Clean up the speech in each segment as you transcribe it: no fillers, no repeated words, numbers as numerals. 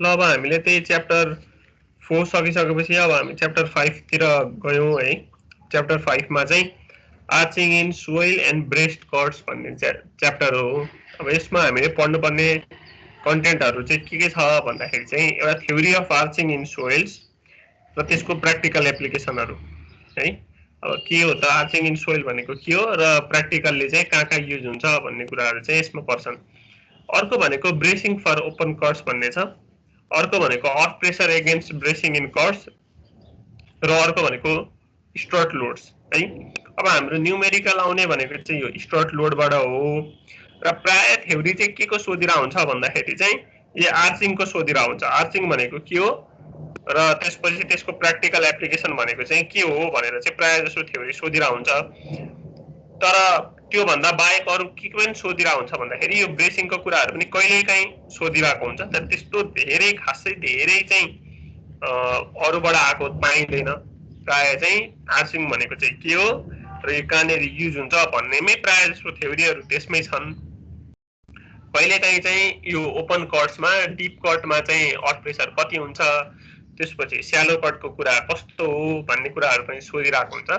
ल अब हामीले त्यही च्याप्टर 4 सकिसकेपछि अब हामी च्याप्टर 5 तिर गयौं है। च्याप्टर 5 मा चाहिँ arching in soil and braced cuts भन्ने च्याप्टर हो। अब यसमा हामीले पढ्नुपर्ने कन्टेन्टहरु चाहिँ के छ भन्दाखेरि चाहिँ एउटा थ्योरी अफ आर्चिङ इन सोइल्स र त्यसको प्र्याक्टिकल एप्लिकेसनहरु है। अब के हो त आर्चिङ इन सोइल भनेको के हो र प्र्याक्टिकलले चाहिँ कहाँ युज हुन्छ भन्ने कुराहरु चाहिँ यसमा पर्छन्। अर्को भनेको ब्रेसिङ फर ओपन कर्ड्स भन्ने छ। अर्को भनेको अर्थ प्रेसर एगेन्स्ट ब्रेसिङ इन कर्ड्स र अर्को भनेको स्ट्रट लोड्स है। अब हाम्रो न्यूमेरिकल आउने भनेको चाहिँ यो स्ट्रट लोडबाट हो र प्राय थ्योरी चाहिँ के को सोधिरा हुन्छ भन्दाखेरि चाहिँ यो आर्चिङ को सोधिरा हुन्छ। आर्चिङ भनेको के हो र त्यसपछि त्यसको प्र्याक्टिकल एप्लिकेसन भनेको चाहिँ के हो भनेर चाहिँ प्राय जसो थ्योरी सोधिरा हुन्छ। तर त्यो भन्दा बाहेक अरु के पनि सोधिरा हुन्छ भन्दाखेरि यो ब्रेसिङको कुराहरु पनि कहिलेकाहीँ सोधिराको हुन्छ। तर त्यस्तो धेरै खासै धेरै चाहिँ अरुबाट आएको पाइँदैन। प्राय चाहिँ आर्चिङ भनेको चाहिँ के हो र यो कहाँनेर युज हुन्छ भन्नेमै प्राय जसो थ्योरीहरु त्यसमै छन्। कहिलेकाहीँ चाहिँ यो ओपन कर्ड्समा डीप कटमा चाहिँ अर्थ प्रेसर कति हुन्छ, त्यसपछि स्यालो कटको कुरा कस्तो हो भन्ने कुराहरु पनि सोधिराको हुन्छ।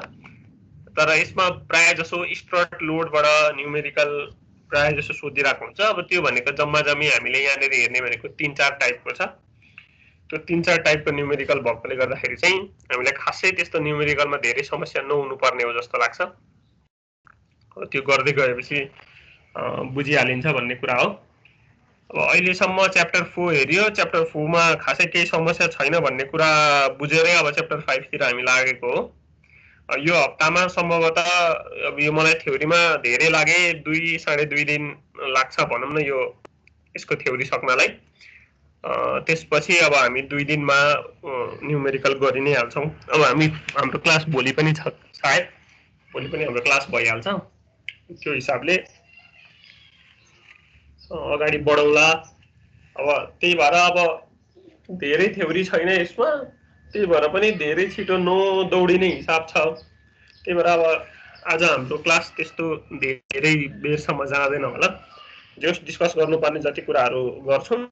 तर यसमा प्राय जसो स्ट्रट लोडबाट न्यूमेरिकल प्राय जसो सोधिराको हुन्छ। अब त्यो भनेको जम्मा जम्मी हामीले यहाँनेर हेर्ने भनेको 3-4 टाइपको छ। त्यो 3-4 टाइपको न्यूमेरिकल भएकोले गर्दाखेरि चाहिँ हामीले खासै त्यस्तो न्यूमेरिकलमा धेरै समस्या नहुनु पर्ने हो जस्तो लाग्छ। त्यो गर्दै गएपछि बुझिहालिन्छ भन्ने कुरा हो। अब अहिलेसम्म च्याप्टर 4 हेरियो। च्याप्टर 4 मा खासै केही समस्या छैन भन्ने कुरा बुझेरै अब च्याप्टर 5 तिर हामी लागेको हो। यो हप्तामा सम्भवतः अब यो मलाई थ्योरीमा धेरै लागे 2-2.5 दिन लाग्छ भनौं न यो यसको थ्योरी सक्नलाई। त्यसपछि अब हामी 2 दिनमा न्यूमेरिकल गरि नै हाल्छौं। अब हाम्रो क्लास भोलि पनि छ, सायद भोलि पनि हाम्रो क्लास भइहाल्छ। त्यो हिसाबले अगाडि बढौला। अब त्यही भएर अब धेरै थ्योरी छैन यसमा, त्यही भएर पनि धेरै छिटो नदौडिने हिसाब छ। त्यही भएर अब आज हाम्रो क्लास त्यस्तो धेरै बेरसम्म जाँदैन होला। जस्ट डिस्कस गर्नुपर्ने जति कुराहरु गर्छौं।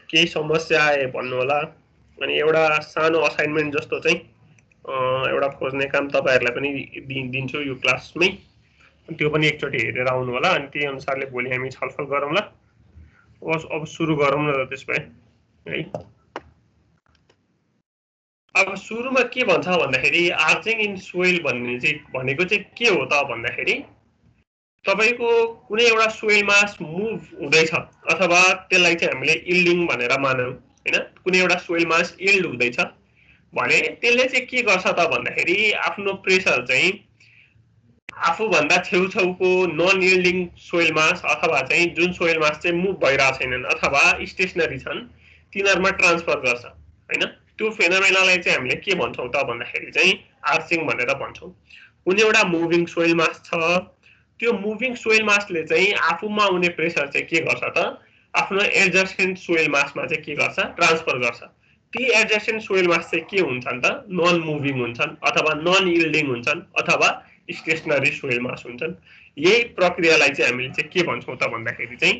केही समस्या आए भन्नु होला। अनि एउटा सानो असाइनमेन्ट जस्तो चाहिँ एउटा खोज्ने काम तपाईहरुलाई पनि दिन्छु यो क्लासमै। त्यो पनि एकचोटी हेरेर आउनु होला। अनि त्यही अनुसारले भोलि हामी छलफल गरौँला। अब सुरु गरौँ न त्यसमै है। अब सुरुमा के भन्छ भन्दाखेरि आर्चिङ इन सोइल भन्ने चाहिँ भनेको चाहिँ के हो त भन्दाखेरि तपाईको कुनै एउटा सोइल मास मुभ हुँदैछ अथवा त्यसलाई चाहिँ हामीले इल्डिङ भनेर मानौं हैन। कुनै एउटा सोइल मास इल्ड हुँदैछ भने त्यसले चाहिँ के गर्छ त भन्दाखेरि आफ्नो प्रेसर चाहिँ आफू भन्दा छेउछाउको नन इल्डिङ सोइल मास अथवा चाहिँ जुन सोइल मास चाहिँ मुभ भइरहेको छैनन् अथवा स्टेशनरी छन् तिनीहरुमा ट्रान्सफर गर्छ हैन। त्यो फेनोमेनालाई चाहिँ हामीले के भन्छौं त भन्दाखेरि चाहिँ आर्चिङ भनेर भन्छौं। कुनै एउटा मुभिङ सोइल मास छ, त्यो मुभिङ सोइल मासले चाहिँ आफूमा हुने प्रेसर चाहिँ के गर्छ त आफ्नो एडजसेन्ट सोइल मासमा चाहिँ के गर्छ ट्रान्सफर गर्छ। ती एडजसेन्ट सोइल मास चाहिँ के हुन्छन् त नन मुभिङ हुन्छन् अथवा नन इल्डिङ हुन्छन् अथवा स्टेशनरी सोइल मास हुन्छन्। यही प्रक्रियालाई चाहिँ हामीले चाहिँ के भन्छौं त भन्दाखेरि चाहिँ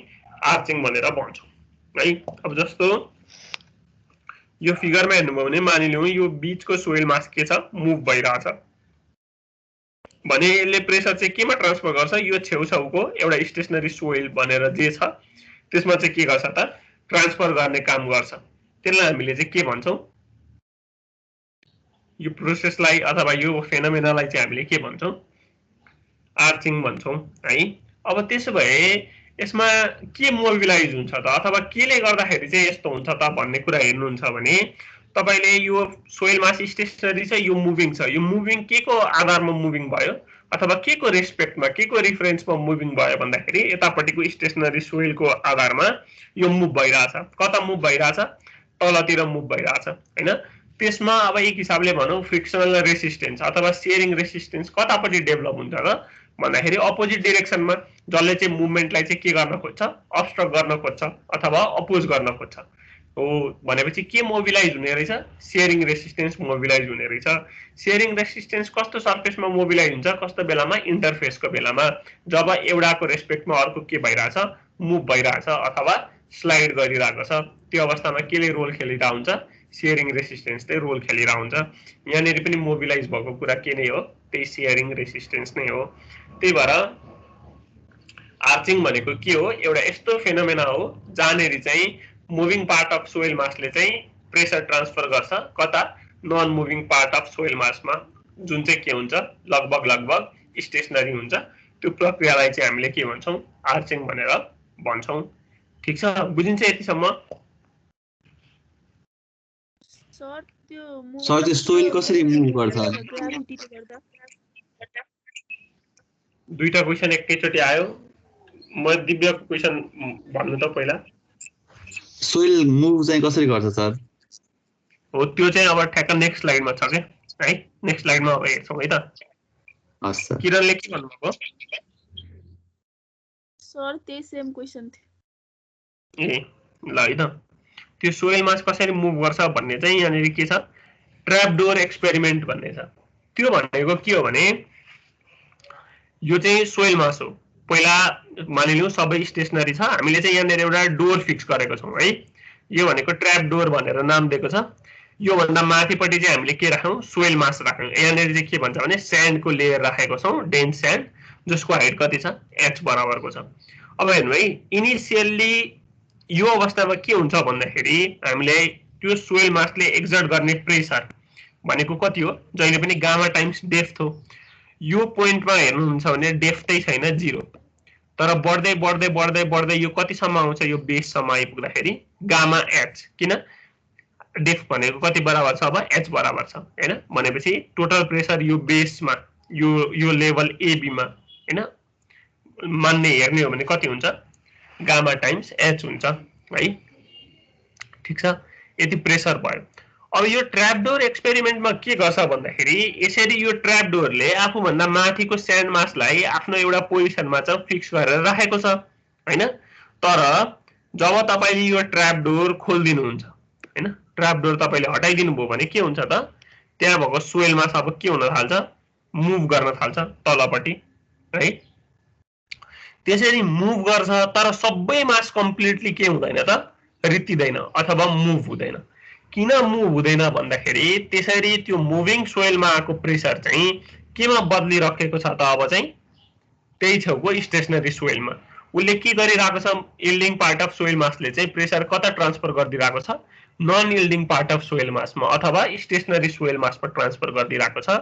आर्चिङ भनेर भन्छौं है। अब जस्तो यो फिगरमा हेर्नुभयो भने मानिलिउँ यो बीचको सोइल मास के छ मुभ भइराछ भने यसले प्रेसर चाहिँ केमा ट्रान्सफर गर्छ यो छेउछाउको एउटा स्टेशनरी सोइल भनेर जे छ त्यसमा चाहिँ के गर्छ त ट्रान्सफर गर्ने काम गर्छ। त्यसलाई हामीले चाहिँ के भन्छौं यो प्रोसेसलाई अथवा यो फेनोमेनालाई चाहिँ हामीले के भन्छौं आर्चिङ भन्छौं है। अब त्यसो भए यसमा के मोबिलाइज हुन्छ त अथवा केले गर्दाखेरि चाहिँ यस्तो हुन्छ त भन्ने कुरा हेर्नुहुन्छ भने तपाईले यो सोइल मास स्टेशनरी छ यो मुभिङ छ। यो मुभिङ के को आधारमा मुभिङ भयो अथवा के को रेस्पेक्टमा के को रेफरेन्समा मुभिङ भयो भन्दाखेरि यतापटिको स्टेशनरी सोइलको आधारमा यो मुभ भइराछ। कता मुभ भइराछ तलतिर मुभ भइराछ हैन। त्यसमा अब एक हिसाबले भनौं फ्रिक्सनल रेसिस्टेन्स अथवा शियरिङ रेसिस्टेन्स कतापटि डेभलप हुन्छ र भन्दाखेरि अपोजिट डाइरेक्सनमा जसले चाहिँ मुभमेन्टलाई चाहिँ के गर्न खोज्छ अब्स्ट्रक्ट गर्न खोज्छ अथवा अपोज गर्न खोज्छ हो भनेपछि के मोबिलाइज हुने रहेछ शियरिङ रेसिस्टेन्स मोबिलाइज हुने रहेछ। शियरिङ रेसिस्टेन्स कस्तो सर्फेसमा मोबिलाइज हुन्छ कस्तो बेलामा इन्टरफेसको बेलामा जब एउटाको रेस्पेक्टमा अर्को के भइराछ मुभ भइराछ अथवा स्लाइड गरिरहेको छ त्यो अवस्थामा केले रोल खेलिरहेको हुन्छ सियरिङ रेसिस्टेन्सले रोल खेलिरहेको हुन्छ यहाँनिर पनि मोबिलाइज भएको कुरा के नै हो त्यही सियरिङ रेसिस्टेन्स नै हो त्यही भएर आर्चिङ भनेको के हो एउटा यस्तो फेनोमेना हो जहाँनिर चाहिँ मुभिङ पार्ट अफ सोइल मासले चाहिँ प्रेसर ट्रान्सफर गर्छ कता non moving part of soil मासमा जुन चाहिँ के हुन्छ लगभग स्टेसनरी हुन्छ त्यो प्रक्रियालाई चाहिँ हामीले के भन्छौँ आर्चिङ भनेर भन्छौँ ठीक छ बुझिन्छ यतिसम्म सर त्यो सोइल कसरी मुभ गर्छ दुईटा क्वेशन एकैचोटि आयो म दिव्यको क्वेशन भन्नु त पहिला सोइल मुभ चाहिँ कसरी गर्छ सर हो त्यो चाहिँ अब ठ्याक्क नेक्स्ट स्लाइडमा छ के है नेक्स्ट स्लाइडमा अब हेर्छौँ है त हस् सर किरणले के भन्नुभएको सर त्यही सेम क्वेशन थियो ए ल है त त्यो सोइल मास कसरी मुभ गर्छ भन्ने चाहिँ यहाँनिर के छ ट्र्याप डोर एक्सपेरिमेन्ट भन्ने छ त्यो भनेको के हो भने यो चाहिँ सोइल मास हो पहिला मानिलिउँ सबै स्टेसनरी छ हामीले चाहिँ यहाँनिर एउटा डोर फिक्स गरेको छौँ है यो भनेको ट्र्याप डोर भनेर नाम दिएको छ यो भन्दा माथिपट्टि चाहिँ हामीले के राख्यौँ सोइल मास राख्यौँ यहाँनिर चाहिँ के भन्छ भने स्यान्डको लेयर राखेको छौँ डेन्स स्यान्ड जसको हाइट कति छ h बराबरको छ अब हेर्नु है इनिसियल्ली यो अवस्थामा के हुन्छ भन्दाखेरि हामीले त्यो सोइल मासले एक्जर्ट गर्ने प्रेसर भनेको कति हो जहिले पनि गामा टाइम्स डेप्थ हो यो पोइन्टमा हेर्नुहुन्छ भने डेप्थै छैन 0 तर बढ्दै बढ्दै बढ्दै बढ्दै यो कतिसम्म आउँछ यो बेससम्म आइपुग्दाखेरि गामा h किन डेप्थ भनेको कति बराबर छ अब h बराबर छ हैन भनेपछि टोटल प्रेसर यो बेसमा यो लेभल AB मा हैन मान्ने हेर्ने हो भने कति हुन्छ गामा टाइम्स h हुन्छ है ठीक छ यति प्रेसर भयो अब यो ट्र्याप डोर एक्सपेरिमेन्टमा के गर्छ भन्दाखेरि यसरी यो ट्र्याप डोरले आफूभन्दा माथिको स्यान्ड मासलाई आफ्नो एउटा पोजिसनमा चाहिँ फिक्स गरेर राखेको छ हैन तर जब तपाईले यो ट्र्याप डोर खोल्दिनुहुन्छ हैन ट्र्याप डोर तपाईले हटाइदिनु भयो भने के हुन्छ त त्यहाँ भएको सोइल मास अब के हुन थाल्छ मुभ गर्न थाल्छ तलपट्टि है त्यसरी मुभ गर्छ तर सबै मास कम्प्लिटली के हुँदैन त रित्तिदैन अथवा मुभ हुँदैन किन मुभ हुँदैन भन्दाखेरि त्यसरी त्यो मुभिङ सोइलमा आएको प्रेसर चाहिँ केमा बदलिराखेको छ त अब चाहिँ त्यही छेउको स्टेसनरी सोइलमा उसले के गरिरहेको छ यील्डिङ पार्ट अफ सोइल मासले चाहिँ प्रेसर कता ट्रान्सफर गरिदिरहेको छ non yielding part of soil मासमा अथवा स्टेसनरी सोइल मासमा ट्रान्सफर गरिदिरहेको छ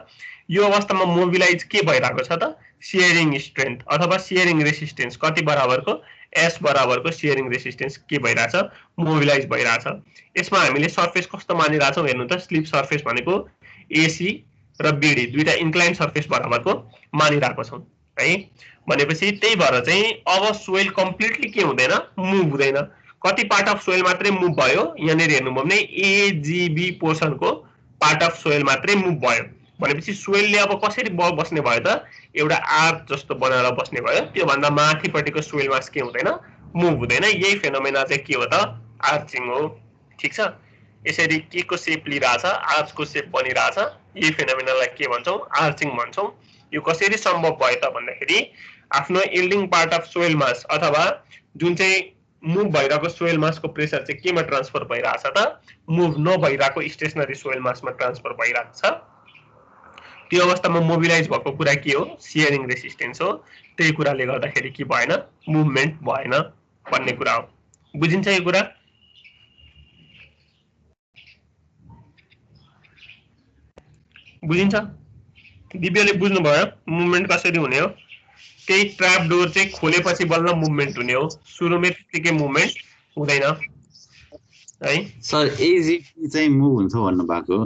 यो अवस्थामा मोबिलाइज के भइरहेको छ त सियरिङ स्ट्रेन्थ अथवा सियरिङ रेसिस्टेन्स कति बराबरको S बराबरको सियरिङ रेसिस्टेन्स के भइरहेछ मोबिलाइज भइरहेछ यसमा हामीले सर्फेस कस्तो मानिरहेछौँ हेर्नु त स्लिप सर्फेस भनेको AC र BD दुईटा इन्क्लाइन सर्फेस बराबरको मानिरहेको छौँ है भनेपछि त्यही भएर चाहिँ अब सोइल कम्प्लिटली के हुँदैन मुभ हुँदैन कति पार्ट अफ सोइल मात्रै मुभ भयो यहाँनिर हेर्नुभयो भने AGB पोर्सनको पार्ट अफ सोइल मात्रै मुभ भयो भनेपछि सोइलले अब कसरी बस्ने भयो त एउटा आर्च जस्तो बनाएर बस्ने भयो त्यो भन्दा माथिपट्टिको सोइल मास के हुँदैन मुभ हुँदैन यही फेनोमेना चाहिँ के हो त आर्चिङ हो ठीक छ यसरी के को शेप लिइराछ आर्चको शेप बनिराछ यही फेनोमेनालाई के भन्छौँ आर्चिङ भन्छौँ यो कसरी सम्भव भयो त भन्दाखेरि आफ्नो यील्डिङ पार्ट अफ सोइल मास अथवा जुन चाहिँ मुभ भइरहेको सोइल मासको प्रेसर चाहिँ केमा ट्रान्सफर भइरहेछ त मुभ नभइरहेको स्टेसनरी सोइल मासमा ट्रान्सफर भइरहेको छ त्यो अवस्थामा मोबिलाइज भएको कुरा के हो सियरिङ रेसिस्टेन्स हो त्यही कुराले गर्दाखेरि के भएन मुभमेन्ट भएन भन्ने कुरा हो बुझिन्छ यो कुरा बुझिन्छ दिव्यले बुझ्नुभयो मुभमेन्ट कसरी हुने हो त्यही ट्र्याप डोर चाहिँ खोलेपछि बल्ल मुभमेन्ट हुने हो सुरुमै त्यतिकै मुभमेन्ट हुँदैन है सर एजीबी चाहिँ मुभ हुन्छ भन्नु भएको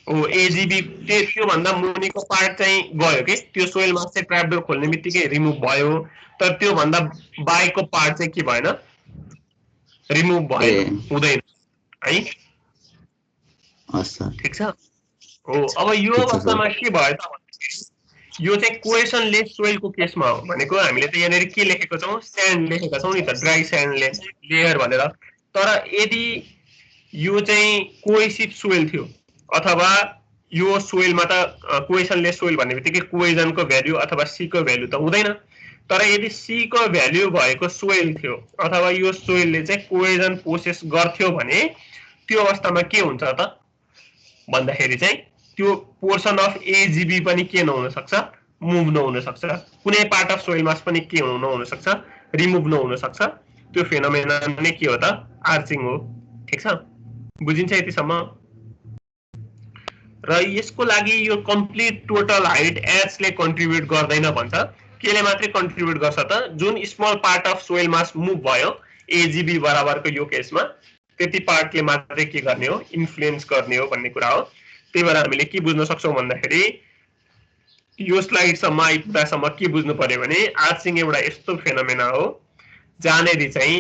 ओ एजीबी त्यो भन्दा मुनिको पार्ट चाहिँ गयो के त्यो सोइल मास चाहिँ ट्र्याप डोर खोल्ने बित्तिकै रिमुभ भयो तर त्यो भन्दा बाहिरको पार्ट चाहिँ के भएन रिमुभ भएन हुँदैन है ठीक छ हो अब यो अवस्थामा के भयो त भन्दाखेरि यो चाहिँ कोहेसन लेस सोइलको केसमा हो भनेको हामीले त यहाँनिर के लेखेको छौँ स्यान्ड लेखेका छौँ नि त ड्राई स्यान्ड लेयर भनेर तर यदि यो चाहिँ कोहेसिभ सोइल थियो अथवा यो सोइलमा त कोहेसन लेस सोइल भन्ने बित्तिकै कोहेजनको भ्यालु अथवा सी को भ्यालु त हुँदैन तर यदि C को भ्याल्यु भएको सोइल थियो अथवा यो सोइलले चाहिँ कोहेजन प्रोसेस गर्थ्यो भने त्यो अवस्थामा के हुन्छ त भन्दाखेरि चाहिँ त्यो पोर्सन अफ एजीबी पनि के नहुन सक्छ मुभ नहुन सक्छ कुनै पार्ट अफ सोइल मास पनि के नहुन सक्छ रिमुभ नहुन सक्छ त्यो फेनोमेना नै के हो त आर्चिङ हो ठीक छ बुझिन्छ यतिसम्म र यसको लागि यो कम्प्लिट टोटल हाइट एच ले कन्ट्रिब्युट गर्दैन भन्छ केले मात्रै कन्ट्रिब्युट गर्छ त जुन small part of soil mass move भयो एजीबी बराबरको यो केसमा त्यति पार्टले मात्रै के गर्ने हो इन्फ्लुएन्स गर्ने हो भन्ने कुरा हो त्यही भएर हामीले के बुझ्न सक्छौं भन्दाखेरि यो स्लाइडसम्म आइपुग्दासम्म के बुझ्नु पर्यो भने आर्चिङ एउटा यस्तो फेनोमेना हो जहाँनेरि चाहिँ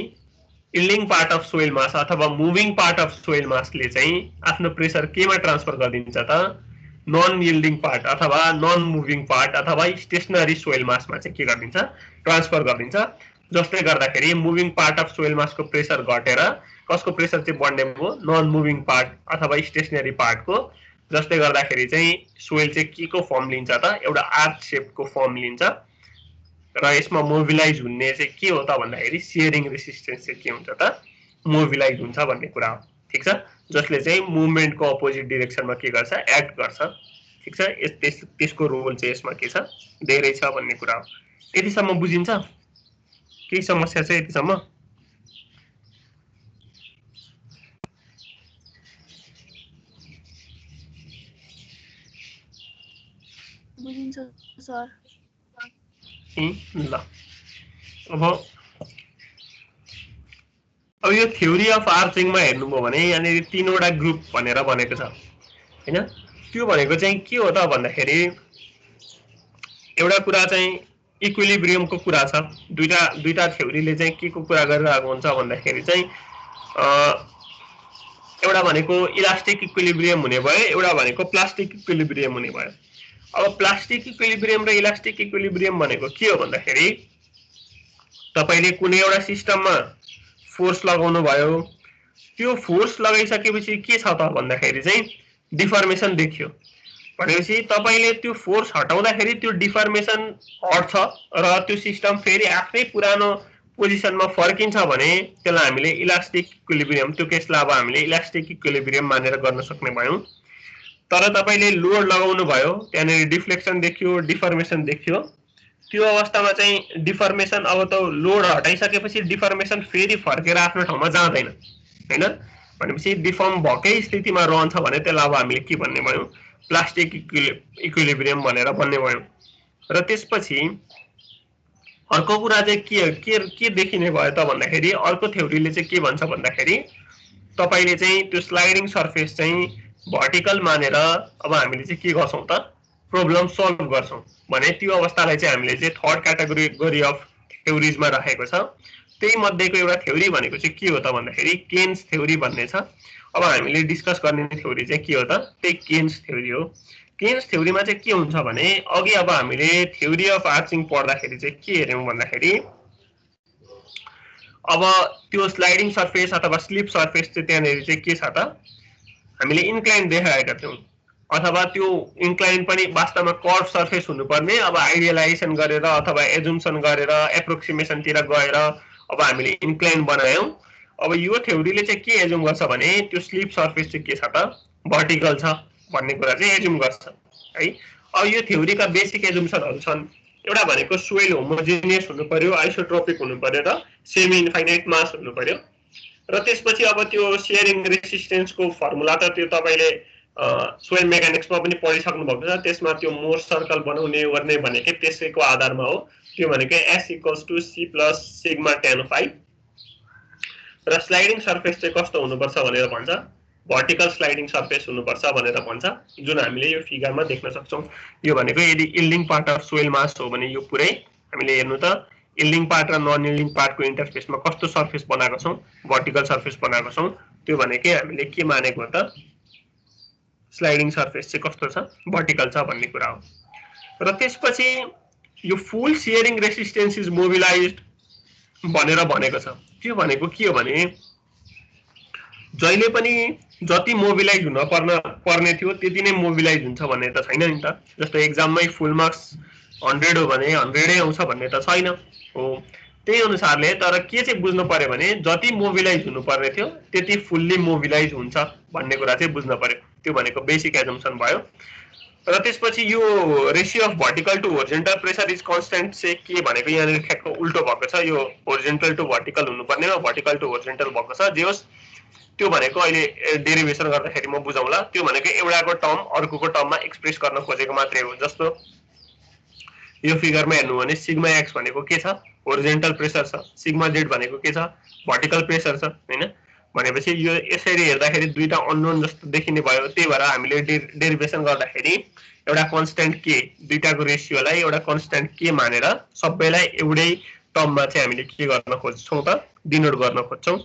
yielding part of soil mass अथवा मुभिङ पार्ट अफ सोइल मासले चाहिँ आफ्नो प्रेसर केमा ट्रान्सफर गरिदिन्छ त नन यील्डिङ पार्ट अथवा नन मुभिङ पार्ट अथवा स्टेशनरी सोइल मासमा चाहिँ के गरिदिन्छ ट्रान्सफर गरिदिन्छ जसले गर्दाखेरि मुभिङ पार्ट अफ सोइल मासको प्रेसर घटेर कसको प्रेसर चाहिँ बढ्ने भयो नन मुभिङ पार्ट अथवा स्टेशनरी पार्टको जसले गर्दाखेरि चाहिँ सोइल चाहिँ के को फर्म लिन्छ त एउटा आर्च शेपको फर्म लिन्छ र यसमा मोबिलाइज हुने चाहिँ के हो त भन्दाखेरि सियरिङ रेसिस्टेन्स चाहिँ के हुन्छ त मोबिलाइज हुन्छ भन्ने कुरा हो ठीक छ जसले चाहिँ मुभमेन्टको अपोजिट डाइरेक्सनमा के गर्छ एक्ट गर्छ ठीक छ त्यसको रोल चाहिँ यसमा के छ धेरै छ भन्ने कुरा हो यतिसम्म बुझिन्छ केही समस्या छ यतिसम्म बुझिन्छ सर ल अब यो थ्योरी अफ आर्चिङमा हेर्नुभयो भने यहाँनिर तीनवटा ग्रुप भनेर भनेको छ हैन त्यो भनेको चाहिँ के हो त भन्दाखेरि एउटा कुरा चाहिँ इक्विलिब्रियमको कुरा छ दुईटा थ्योरीले चाहिँ के को कुरा गरिरहेको हुन्छ भन्दाखेरि चाहिँ एउटा भनेको इलास्टिक इक्विलिब्रियम हुने भयो एउटा भनेको प्लास्टिक इक्विलिब्रियम हुने भयो अब प्लास्टिक इक्विलिब्रियम र इलास्टिक इक्विलिब्रियम भनेको के हो भन्दाखेरि तपाईले कुनै एउटा सिस्टममा फोर्स लगाउनु भयो त्यो फोर्स लगाइसकेपछि के छ त भन्दाखेरि चाहिँ डिफर्मेसन देखियो भनेपछि तपाईले त्यो फोर्स हटाउँदाखेरि त्यो डिफर्मेसन हट्छ र त्यो सिस्टम फेरि आफ्नै पुरानो पोजिसनमा फर्किन्छ भने त्यसलाई हामीले इलास्टिक इक्विलिब्रियम त्यो केसलाई अब हामीले इलास्टिक इक्विलिब्रियम मानेर गर्न सक्ने भयौं तर तपाईले लोड लगाउनु भयो त्यहाँनेरि डिफ्लेक्सन देखियो डिफर्मेसन देखियो त्यो अवस्थामा चाहिँ डिफर्मेसन अब त लोड हटाइसकेपछि डिफर्मेसन फेरि फर्केर आफ्नो ठाउँमा जाँदैन हैन भनेपछि डिफर्म भएकै स्थितिमा रहन्छ भने त्यसलाई अब हामीले के भन्ने भयौं प्लास्टिक इक्विलिब्रियम भनेर भन्ने भयौं र त्यसपछि अर्को कुरा चाहिँ के देखिने भयो त भन्दाखेरि अर्को थ्योरीले चाहिँ के भन्छ भन्दाखेरि तपाईले चाहिँ त्यो स्लाइडिङ सर्फेस चाहिँ भर्टिकल मानेर अब हामीले चाहिँ के गर्छौं त प्रब्लम सल्भ गर्छौं भने त्यो अवस्थालाई चाहिँ हामीले चाहिँ थर्ड क्याटेगोरी अफ थ्योरीजमा राखेको छ त्यही मध्येको एउटा थ्योरी भनेको चाहिँ के हो त भन्दाखेरि केन्स थ्योरी भन्ने छ अब हामीले डिस्कस गर्ने थ्योरी चाहिँ के हो त त्यही केन्स थ्योरी हो केन्स थ्योरीमा चाहिँ के हुन्छ भने अघि अब हामीले थ्योरी अफ आर्चिङ पढ्दाखेरि चाहिँ के हेर्यौं भन्दाखेरि अब त्यो स्लाइडिङ सर्फेस अथवा स्लिप सर्फेस चाहिँ त्यहाँनेरि चाहिँ के छ त हामीले इन्क्लाइन देखाएका थियौं अथवा त्यो इन्क्लाइन पनि वास्तवमा कर्भ सर्फेस हुनुपर्ने अब आइडियलाइजेसन गरेर अथवा एजुम्सन गरेर एप्रोक्सिमेसन तिर गएर अब हामीले इन्क्लाइन बनायौं अब यो थ्योरीले चाहिँ के एजुम गर्छ भने त्यो स्लिप सर्फेस चाहिँ के छ त भर्टिकल छ भन्ने कुरा चाहिँ एजुम गर्छ है अब यो थ्योरीका बेसिक एजुम्सनहरु छन् एउटा भनेको सोइल होमोजेनियस हुनु पर्यो आइसोट्रोपिक हुनु पर्यो र सेमी इन्फाइनाइट मास हुनु पर्यो र त्यसपछि अब त्यो शेयरिङ रेसिस्टेन्सको फर्मुला त त्यो तपाईले सोइल मेकानिक्समा पनि पढिसक्नु भएको छ त्यसमा त्यो मोर सर्कल बनाउने गर्ने भनेकै त्यसैको आधारमा हो त्यो भनेको S = C + sigma tan phi र स्लाइडिङ सर्फेस चाहिँ कस्तो हुनुपर्छ भनेर भन्छ भर्टिकल स्लाइडिङ सर्फेस हुनुपर्छ भनेर भन्छ जुन हामीले यो फिगरमा देख्न सक्छौं यो भनेको यदि यील्डिङ पार्ट अफ सोइल मास हो भने यो पुरै हामीले हेर्नु त यील्डिङ पार्ट र नन यील्डिङ पार्टको इन्टरफेसमा कस्तो सर्फेस बनाएको छौं भर्टिकल सर्फेस बनाएको छौं त्यो भनेकै हामीले के मानेको त स्लाइडिङ सर्फेस चाहिँ कस्तो छ भर्टिकल छ भन्ने कुरा हो र त्यसपछि यो फुल शियरिङ रेसिस्टेन्स इज मोबिलाइज्ड भनेर भनेको छ त्यो भनेको के हो भने जहिले पनि जति मोबिलाइज हुन पर्ने थियो त्यति नै मोबिलाइज हुन्छ भन्ने त छैन नि त जस्तो एक्जाममै फुल मार्क्स 100 हो भने 100 आउँछ भन्ने त छैन हो। त्यही अनुसारले तर के चाहिँ बुझ्नु पर्यो भने जति मोबिलाइज हुनु पर्ने थियो त्यति फुल्ली मोबिलाइज हुन्छ भन्ने कुरा चाहिँ बुझ्नु पर्यो। त्यो भनेको बेसिक एजम्पसन भयो। र त्यसपछि यो ratio of vertical to horizontal pressure is constant चाहिँ के भनेको यहाँनिर ठ्याक्क उल्टो भएको छ। यो होरिजोन्टल टु भर्टिकल हुनुपर्नेमा भर्टिकल टु होरिजोन्टल भएको छ। जे होस् त्यो भनेको अहिले डेरिभेसन गर्दाखेरि म बुझाउँला। त्यो भनेको एउटाको टर्म अर्कोको टर्ममा एक्सप्रेस गर्न खोजेको मात्रै हो। जस्तो यो फिगरमा हेर्नु भने सिग्मा एक्स भनेको के छ होरिजोन्टल प्रेसर छ, सिग्मा जेड भनेको के छ भर्टिकल प्रेसर छ हैन। भनेपछि यो यसरी हेर्दाखेरि दुईटा अननोन जस्तो देखिने भयो। त्यही भएर हामीले डेरिभेसन गर्दाखेरि एउटा कन्स्टेन्ट के दुईटाको रेशियोलाई एउटा कन्स्टेन्ट के मानेर सबैलाई एउटै टर्ममा चाहिँ हामीले के गर्न खोज्छौं त डिनोट गर्न खोज्छौं।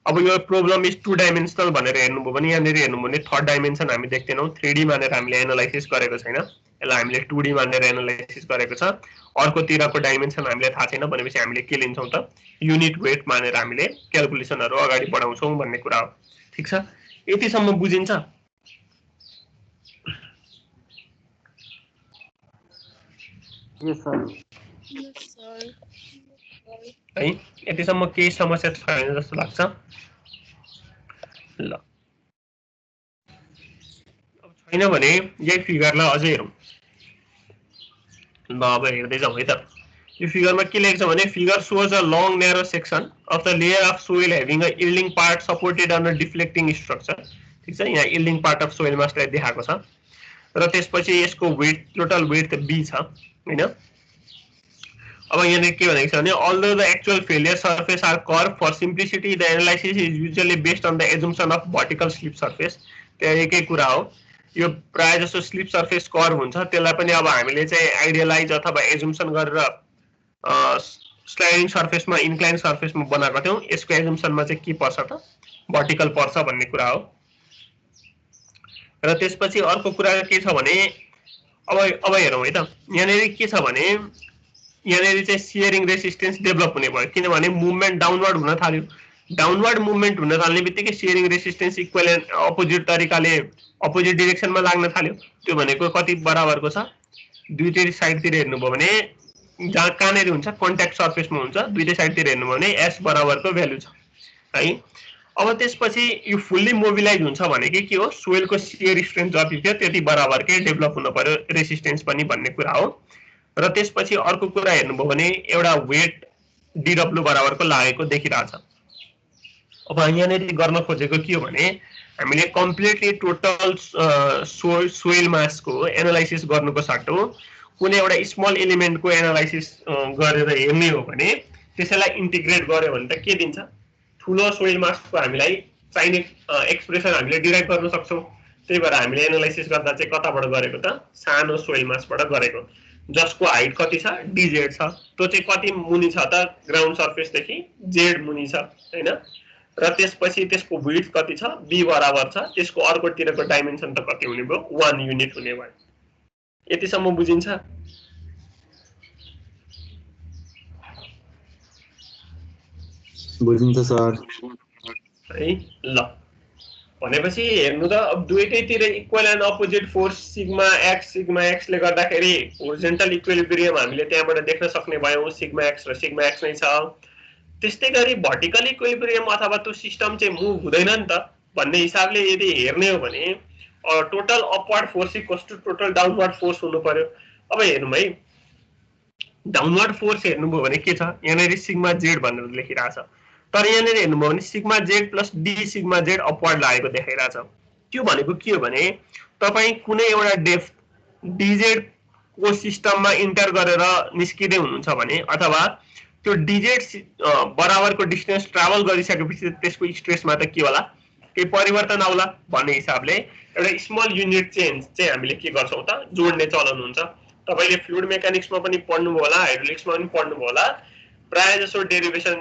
अब यो प्रब्लम इज 2 डाइमेन्सनल भनेर हेर्नुभयो भने यहाँनिर हेर्नु भने थर्ड डाइमेन्सन हामी देख्दैनौं। 3D मानेर हामीले एनालाइसिस गरेको छैन, यसलाई हामीले 2D मानेर एनालाइसिस गरेको छ। अर्कोतिरको डाइमेन्सन हामीले थाहा छैन भनेपछि हामीले के लिन्छौं त युनिट वेट मानेर हामीले क्याल्कुलेसनहरु अगाडि बढाउँछौं भन्ने कुरा हो। ठीक छ, यतिसम्म बुझिन्छ? Yes sir. है यतिसम्म केही समस्या छैन जस्तो लाग्छ। ल अब छैन भने यही फिगरलाई अझै हेरौं। ल अब हेर्दै जाउँ है त। यो फिगरमा के लेखेको छ भने figure shows a long narrow section of the layer of soil having a yielding part supported on a deflecting structure. ठीक छ, यहाँ यील्डिङ पार्ट अफ सोइल मासलाई देखाएको छ र त्यसपछि यसको वेट टोटल वेट b छ हैन। अब यहाँ के भनेको छ भने although the actual failure surface are curve for simplicity the analysis is usually based on the assumption of vertical slip surface. त्यो एकै कुरा हो। यो प्राय जसो स्लिप सर्फेस कर्व हुन्छ त्यसलाई पनि अब हामीले चाहिँ आइडियलाइज अथवा एजम्पसन गरेर स्लाइडिङ सर्फेसमा इन्क्लाइन सर्फेसमा बनाएको थियौं। यसको एजम्पसनमा चाहिँ के पर्छ त भर्टिकल पर्छ भन्ने कुरा हो। र त्यसपछि अर्को कुरा के छ भने अब हेरौँ है त। यहाँनिर के छ भने यहाँनिर चाहिँ सियरिङ रेसिस्टेन्स डेभलप हुने भयो किनभने मुभमेन्ट डाउनवर्ड हुन थाल्यो। डाउनवर्ड मुभमेन्ट हुन थाल्ने बित्तिकै सियरिङ रेसिस्टेन्स इक्विभ्यालेन्ट अपोजिट तरिकाले अपोजिट डाइरेक्सनमा लाग्न थाल्यो। त्यो भनेको कति बराबरको छ दुईटै साइडतिर हेर्नुभयो भने जहाँ कहाँनिर हुन्छ कन्ट्याक्ट सर्फेसमा हुन्छ दुईटै साइडतिर हेर्नुभयो भने s बराबरको भ्यालु छ है। अब त्यसपछि यो फुल्ली मोबिलाइज हुन्छ भने के हो सोइलको सियर स्ट्रेन्थ जति थियो त्यति बराबरकै डेभलप हुन पर्यो रेसिस्टेन्स पनि भन्ने कुरा हो। र त्यसपछि अर्को कुरा हेर्नुभयो भने एउटा वेट dw बराबरको लागेको देखिरहेछ। अब यहाँनिर गर्न खोजेको के हो भने हामीले कम्प्लिटली टोटल सोइल मासको एनालाइसिस गर्नुको सट्टो कुनै एउटा स्मल एलिमेन्टको एनालाइसिस गरेर हेर्ने हो भने त्यसैलाई इन्टिग्रेट गर्यो भने त के दिन्छ ठुलो सोइल मासको हामीलाई चाहिने एक्सप्रेसन हामीले डिराइभ गर्न सक्छौं। त्यही भएर हामीले एनालाइसिस गर्दा चाहिँ कताबाट गरेको त सानो सोइल मासबाट गरेको जसको हाइट कति छ dz छ। त्यो चाहिँ कति मुनि छ त ग्राउन्ड सर्फेसदेखि z मुनि छ हैन। र त्यसपछि त्यसको विड्थ कति छ b बराबर छ। त्यसको अर्कोतिरको डाइमेन्सन त कति हुने भयो 1 युनिट हुने भयो। यतिसम्म बुझिन्छ? बुझिन्छ सर। है ल भनेपछि हेर्नु त अब दुईटैतिर equal and opposite force sigma x ले गर्दाखेरि होरिजोन्टल इक्विलिब्रियम हामीले त्यहाँबाट देख्न सक्ने भयौं। सिग्मा एक्स र सिग्मा एक्स नै छ। त्यस्तै गरी भर्टिकल इक्विलिब्रियम अथवा त्यो सिस्टम चाहिँ मुभ हुँदैन नि त भन्ने हिसाबले यदि हेर्ने हो भने total upward force equals to total downward force हुनु पर्यो। अब हेरौँ है डाउनवर्ड फोर्स हेर्नुभयो भने के छ यहाँनिर सिग्मा जेड भनेर लेखिरहेछ तर यहाँनिर हेर्नुभयो भने sigma Z plus D sigma Z upward लागेको देखाइरहेछ। त्यो भनेको के हो भने तपाई कुनै एउटा डेप्थ डीजेड को सिस्टममा इन्टर गरेर निस्किदै हुनुहुन्छ भने अथवा त्यो डीजेड बराबरको डिस्टेन्स ट्राभल गरिसकेपछि त्यसको स्ट्रेसमा त के होला के परिवर्तन आउला भन्ने हिसाबले एउटा स्मल युनिट चेन्ज चाहिँ हामीले के गर्छौं त जोड्ने चलन हुन्छ। तपाईले फ्लुइड मेकानिक्समा पनि पढ्नुभयो होला हाइड्रोलिक्समा पनि पढ्नुभयो होला। प्राय जसो डेरिभेसन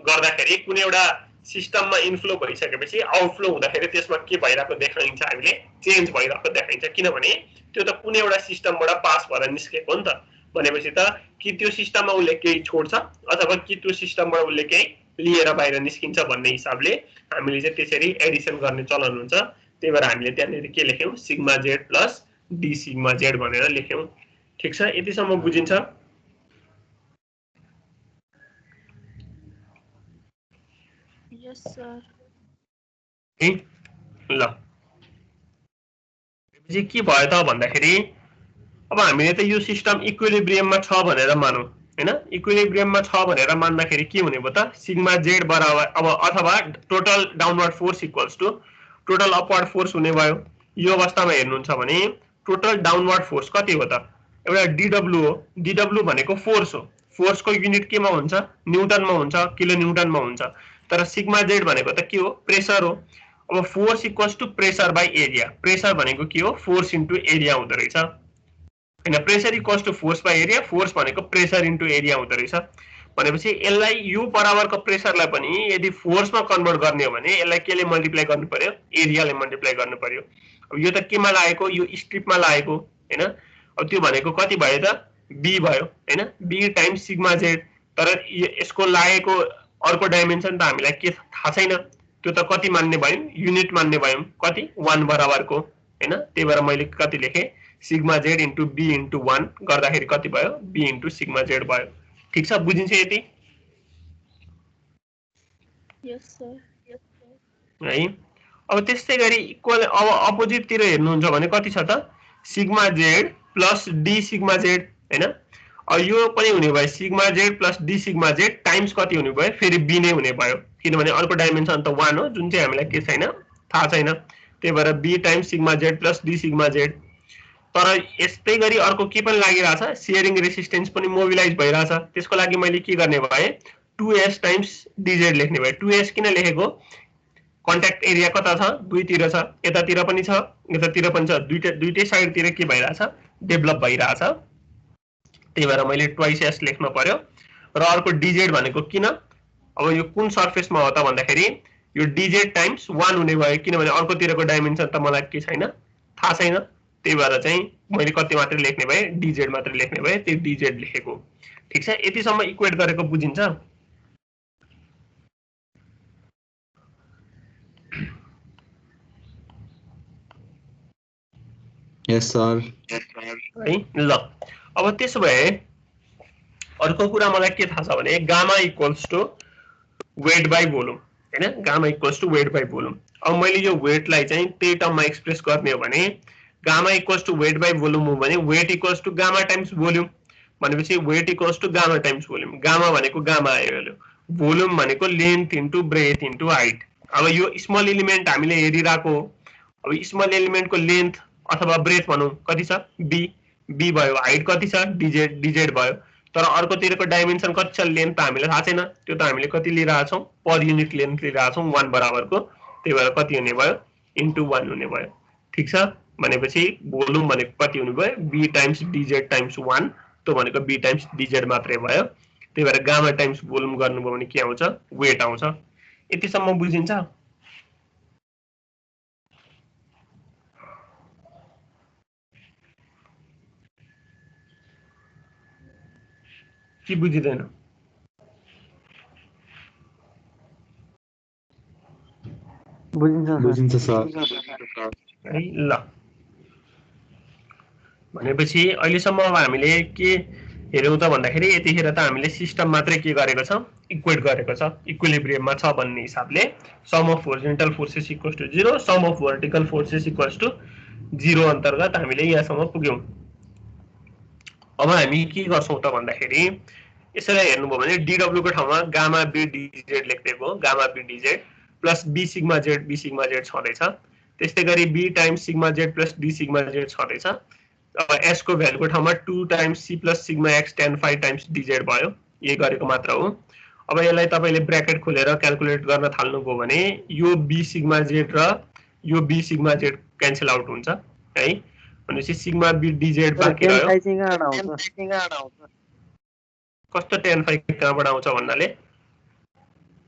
गर्दाखेरि कुनै एउटा सिस्टममा इनफ्लो भइसकेपछि आउटफ्लो हुँदाखेरि त्यसमा के भइराको देखाइन्छ हामीले चेन्ज भइराको देखाइन्छ किनभने त्यो त कुनै एउटा सिस्टमबाट पास भएर निस्केको हो नि त। भनेपछि त कि त्यो सिस्टममा उले केही छोड्छ अथवा कि त्यो सिस्टमबाट उले केही लिएर बाहिर निस्किन्छ भन्ने हिसाबले हामीले चाहिँ त्यसरी एडिसन गर्ने चलन हुन्छ। त्यही भएर हामीले त्यहाँनिर के लेख्यौं sigma Z plus D sigma z भनेर लेख्यौं। ठीक छ, यतिसम्म बुझिन्छ? Yes sir. ल के भयो त भन्दाखेरि अब हामीले त यो सिस्टम इक्विलिब्रियममा छ भनेर मानौँ हैन। इक्विलिब्रियममा छ भनेर मान्दाखेरि के हुने भयो त सिग्मा जेड बराबर अब अथवा total downward force equals to total upward force हुने भयो। यो अवस्थामा हेर्नुहुन्छ भने टोटल डाउनवर्ड फोर्स कति हो त एउटा डीडब्ल्यू हो। डीडब्ल्यू भनेको फोर्स हो। फोर्सको युनिट केमा हुन्छ न्युटनमा हुन्छ किलो न्युटनमा हुन्छ। तर सिग्मा जेड भनेको त के हो प्रेसर हो। अब force equals to pressure by area. Pressure भनेको के हो फोर्स इन्टु एरिया हुँदो रहेछ हैन। Pressure equals to force by area. Force भनेको प्रेसर इन्टु एरिया हुँदो रहेछ भनेपछि यसलाई यो बराबरको प्रेसरलाई पनि यदि फोर्समा कन्भर्ट गर्ने हो भने यसलाई केले मल्टिप्लाई गर्नु पर्यो एरियाले मल्टिप्लाई गर्नु पर्यो। अब यो त केमा लागेको यो स्ट्रिपमा लागेको हैन। अब त्यो भनेको कति भयो त बी भयो हैन। B times sigma z. तर यसको लागेको अर्को डाइमेन्सन त हामीलाई के थाहा छैन। त्यो त कति मान्ने भयौं युनिट मान्ने भयौं कति 1 बराबरको हैन। त्यही भएर मैले कति लेखे sigma z into b into 1 गर्दाखेरि कति भयो बी इन्टु सिग्मा जेड भयो। ठीक छ बुझिन्छ यति? यस सर। है अब त्यस्तै गरी इक्वल अब अपोजिट तिर हेर्नुहुन्छ भने कति छ त sigma Z plus D sigma Z हैन। अब यो पनि हुने भयो sigma Z plus D sigma Z times कति हुने भयो फेरि बी नै हुने भयो किनभने अर्को डाइमेन्सन त 1 हो जुन चाहिँ हामीलाई के छैन थाहा छैन। त्यही भएर b times sigma Z plus D sigma z. तर यस्तै गरी अर्को के पनि लागिरहेछ सियरिङ रेसिस्टेन्स पनि मोबिलाइज भइरहेछ। त्यसको लागि मैले के गर्ने भए 2s टाइम्स dz लेख्ने भए। 2s किन लेखेको कन्ट्याक्ट एरिया कता छ दुईतिर छ यतातिर पनि छ यतातिर पनि छ दुईटै साइडतिर के भइरहेछ डेभलप भइरहेछ। त्यही भएर मैले ट्वाइस s लेख्न पर्यो। र अर्को dz भनेको किन अब यो कुन सर्फेसमा हो त भन्दाखेरि यो dz टाइम्स 1 हुने भयो किनभने अर्कोतिरको डाइमेन्सन त मलाई के छैन थाहा छैन। त्यही भएर चाहिँ मैले कति मात्र लेख्ने भए dz मात्र लेख्ने भए त्यो dz लेखेको। ठीक छ यतिसम्म इक्वेट गरेको बुझिन्छ? Yes sir. है ल अब त्यसो भए अर्को कुरा मलाई के थाहा छ भने gamma equals to weight by volume हैन। Gamma equals to weight by volume. अब मैले यो वेटलाई चाहिँ त्यही टर्ममा एक्सप्रेस गर्ने हो भने gamma equals to weight by volume हो भने weight equals to gamma times volume भनेपछि weight equals to gamma times volume. Gamma भनेको गामा आयो भोल्युम भनेको length into breadth into height. अब यो स्मल एलिमेन्ट हामीले हेरिरहेको अब स्मल एलिमेन्टको लेन्थ अथवा ब्रेथ भनौं कति छ बी बी भयो हाइट कति छ dz dz भयो। तर अर्कोतिरको डाइमेन्सन कति छ लेन्थ त हामीलाई थाहा छैन त्यो त हामीले कति लिइरहेका छौं पर युनिट लेन्थ लिइरहेका छौं 1 बराबरको। त्यही भएर कति हुने भयो इन्टु 1 हुने भयो। ठीक छ भनेपछि भोल्युम भनेको कति हुने भयो b टाइम्स dz टाइम्स 1 त्यो भनेको b टाइम्स dz मात्रै भयो। त्यही भएर गामा टाइम्स भोल्युम गर्नुभयो भने के आउँछ वेट आउँछ। यतिसम्म बुझिन्छ? के बुझिदैन? बुझिन्छ सर। है ल भनेपछि अहिलेसम्म अब हामीले के हेर्यौं त भन्दाखेरि यतिखेर त हामीले सिस्टम मात्रै के गरेको छ इक्वेट गरेको छ इक्विलिब्रियममा छ भन्ने हिसाबले sum of horizontal forces equals to 0 sum of vertical forces equals to 0 अन्तर्गत हामीले यहाँसम्म पुग्यौं। अब हामी के गर्छौं त भन्दाखेरि यसैलाई हेर्नुभयो भने डीडब्ल्यू को ठाउँमा गामा बी डीजेड लेख्दिएको gamma B DZ plus B sigma Z छँदैछ। त्यस्तै गरी B times sigma Z plus D sigma Z छँदैछ। अब एस को भ्यालुको ठाउँमा 2 times C plus sigma x tan phi times DZ भयो। यही गरेको मात्र हो। अब यसलाई तपाईले ब्र्याकेट खोलेर क्याल्कुलेट गर्न थाल्नुभयो भने यो बी सिग्मा जेड र यो b sigma z cancel out हुन्छ है। भनेपछि सिग्मा बी डीजेड बाँकी रह्यो। कस्तो tan phi कहाँबाट आउँछ भन्नाले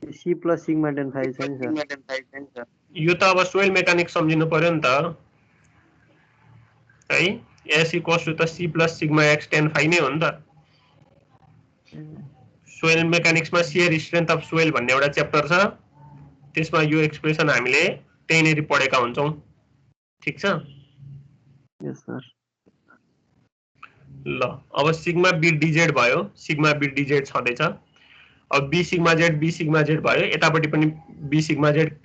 c plus sigma tan phi छ नि सर। यो त अब सोइल मेकानिक्स सम्झिनु पर्यो नि त है। s इक्वल्स टु त c plus sigma x tan phi नै हो नि त। सोइल मेकानिक्समा शियर स्ट्रेन्थ अफ सोइल भन्ने एउटा च्याप्टर छ त्यसमा यो एक्सप्रेसन हामीले त्यहीँनेरि पढेका हुन्छौं। ठीक छ? यस सर। ल अब सिग्मा बी डिजेड भयो, सिग्मा बी डिजेड छँदैछ। अब बी सिग्मा जेड भयो, यतापट्टि पनि बी सिग्मा जेड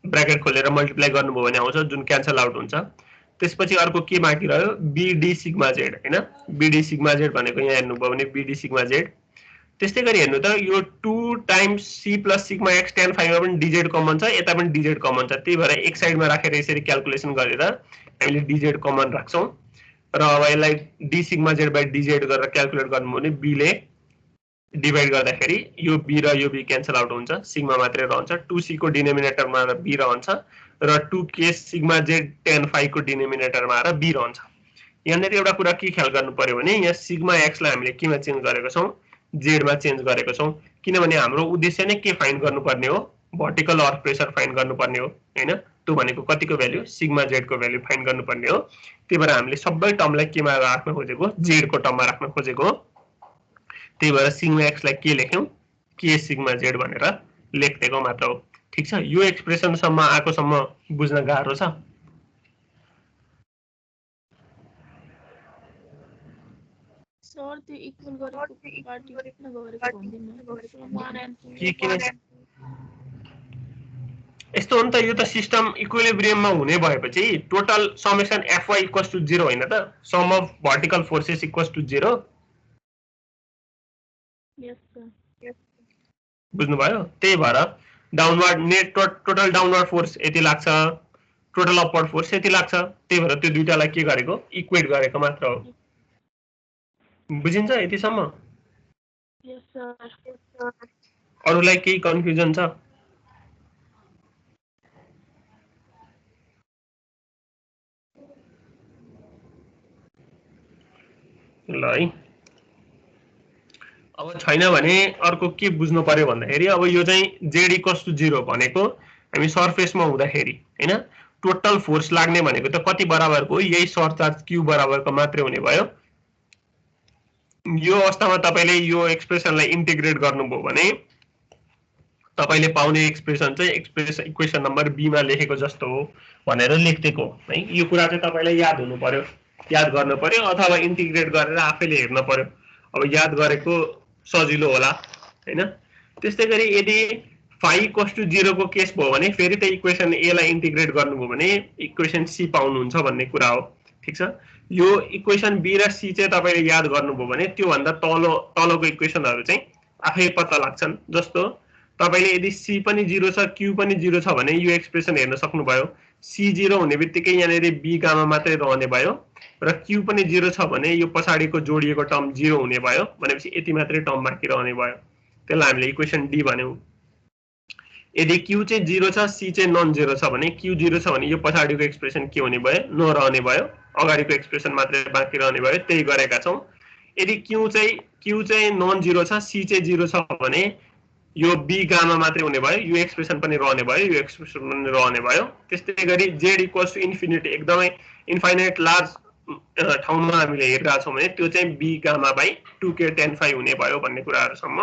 ब्र्याकेट खोलेर मल्टिप्लाई गर्नुभयो भने आउँछ, जुन क्यान्सल आउट हुन्छ। त्यसपछि अर्को के बाँकी रह्यो, बीडी सिग्मा जेड हैन, बीडी सिग्मा जेड भनेको यहाँ हेर्नुभयो भने बीडी सिग्मा जेड। त्यस्तै गरी हेर्नु त यो 2 times C plus sigma x tan phi मा पनि डिजेड कमन छ, यता पनि डिजेड कमन छ। त्यही भएर एक साइडमा राखेर यसरी क्याल्कुलेसन गरेर हामीले डिजेड कमन राख्छौं र अब यसलाई d sigma z by dz गरेर क्याल्कुलेट गर्नुभयो भने बी ले डिभाइड गर्दाखेरि यो बी र यो बी क्यान्सल आउट हुन्छ, सिग्मा मात्रै रहन्छ। 2c को डिनोमिनेटरमा बी रहन्छ र 2k sigma Z tan phi को डिनोमिनेटरमा र बी रहन्छ। यहाँनिर एउटा कुरा के ख्याल गर्नु पर्यो भने यहाँ सिग्मा एक्स लाई हामीले केमा चेन्ज गरेको छौं, जेड मा चेन्ज गरेको छौं, किनभने हाम्रो उद्देश्य नै के फाइन्ड गर्नुपर्ने हो, भर्टिकल अर्थ प्रेसर फाइन्ड गर्नुपर्ने हो हैन। त्यो भनेको कतिको भ्यालु, सिग्मा जेड को भ्यालु फाइन्ड गर्नुपर्ने हो। त्यही भएर हामीले सबै टर्मलाई केमा राख्न खोजेको, जेड को टर्ममा राख्न खोजेको हो। त्यही भएर सिग्मा एक्स लाई के लेख्यौं, के सिग्मा जेड भनेर लेख्दिएको मात्र हो। ठीक छ, यो एक्सप्रेसन सम्म आएको सम्म बुझ्न गाह्रो छ। सर त्यो इक्वल गरेको पार्टी किन गरेको भन्दिनँ के किन यस्तो हो नि त, यो त सिस्टम इक्विलिब्रियममा हुने भएपछि total summation fy equals to 0 हैन त, sum of vertical forces equals to 0। Yes sir, बुझ्नु भयो। त्यही भएर downward net total downward force यति लाग्छ, टोटल अपवर्ड फोर्स यति लाग्छ। त्यही भएर त्यो दुईटालाई के गरेको, इक्वेट गरेको मात्र हो। बुझिन्छ यतिसम्म? यस सर। अरूलाई केही कन्फ्युजन छ? ल है, अब छैन भने अर्को के बुझ्नु पर्यो भन्दाखेरि अब यो चाहिँ z इक्वल्स टु 0 भनेको हामी सरफेसमा हुँदाखेरि हैन, टोटल फोर्स लाग्ने भनेको त कति बराबरको हो, यही सरचार्ज q बराबरको मात्रै हुने भयो। यो अवस्थामा तपाईले यो एक्सप्रेसनलाई इन्टिग्रेट गर्नुभयो भने तपाईले पाउने एक्सप्रेसन चाहिँ इक्वेसन नम्बर b मा लेखेको जस्तो हो भनेर लेख्दिएको है। यो कुरा चाहिँ तपाईलाई याद हुनु पर्यो, याद गर्न पर्यो, अथवा इन्टिग्रेट गरेर आफैले हेर्न पर्यो। अब याद गरेको सजिलो होला हैन। त्यस्तै गरी यदि फाइ इक्वल्स टु 0 को केस भयो भने फेरि त इक्वेसन a लाई इन्टिग्रेट गर्नुभयो भने इक्वेसन c पाउनुहुन्छ भन्ने कुरा हो। ठीक छ, यो इक्वेसन b र c चाहिँ तपाईले याद गर्नुभयो भने त्यो भन्दा तलको इक्वेसनहरु चाहिँ आफै पत्ता लाग्छन्। जस्तो तपाईले यदि c पनि 0 छ, q पनि 0 छ भने यो एक्सप्रेसन हेर्न सक्नुभयो, c 0 हुने बित्तिकै यहाँनेरि b गामा मात्रै रहने भयो र q पनि 0 छ भने यो पछाडीको जोडिएको टर्म 0 हुने भयो भनेपछि यति मात्रै टर्म बाँकी रहने भयो। त्यसलाई हामीले इक्वेसन d भन्यौं। यदि q चाहिँ 0 छ, c चाहिँ नन 0 छ भने q 0 छ भने यो पछाडीको एक्सप्रेसन के हुने भयो, नरहने भयो, अगाडिको एक्सप्रेसन मात्रै बाँकी रहने भयो। त्यही गरेका छौं। यदि q चाहिँ नन 0 छ, c चाहिँ 0 छ भने यो b गामा मात्रै हुने भयो, यो एक्सप्रेसन पनि रहने भयो, यो एक्सप्रेसन पनि रहने भयो। त्यस्तै गरी z इक्वल्स टु इन्फिनिटी, एकदमै इन्फाइनाइट लार्ज ठाउँमा हामीले हेरिरहेका छौं भने त्यो चाहिँ b gamma by 2k tan phi हुने भयो भन्ने कुराहरुसम्म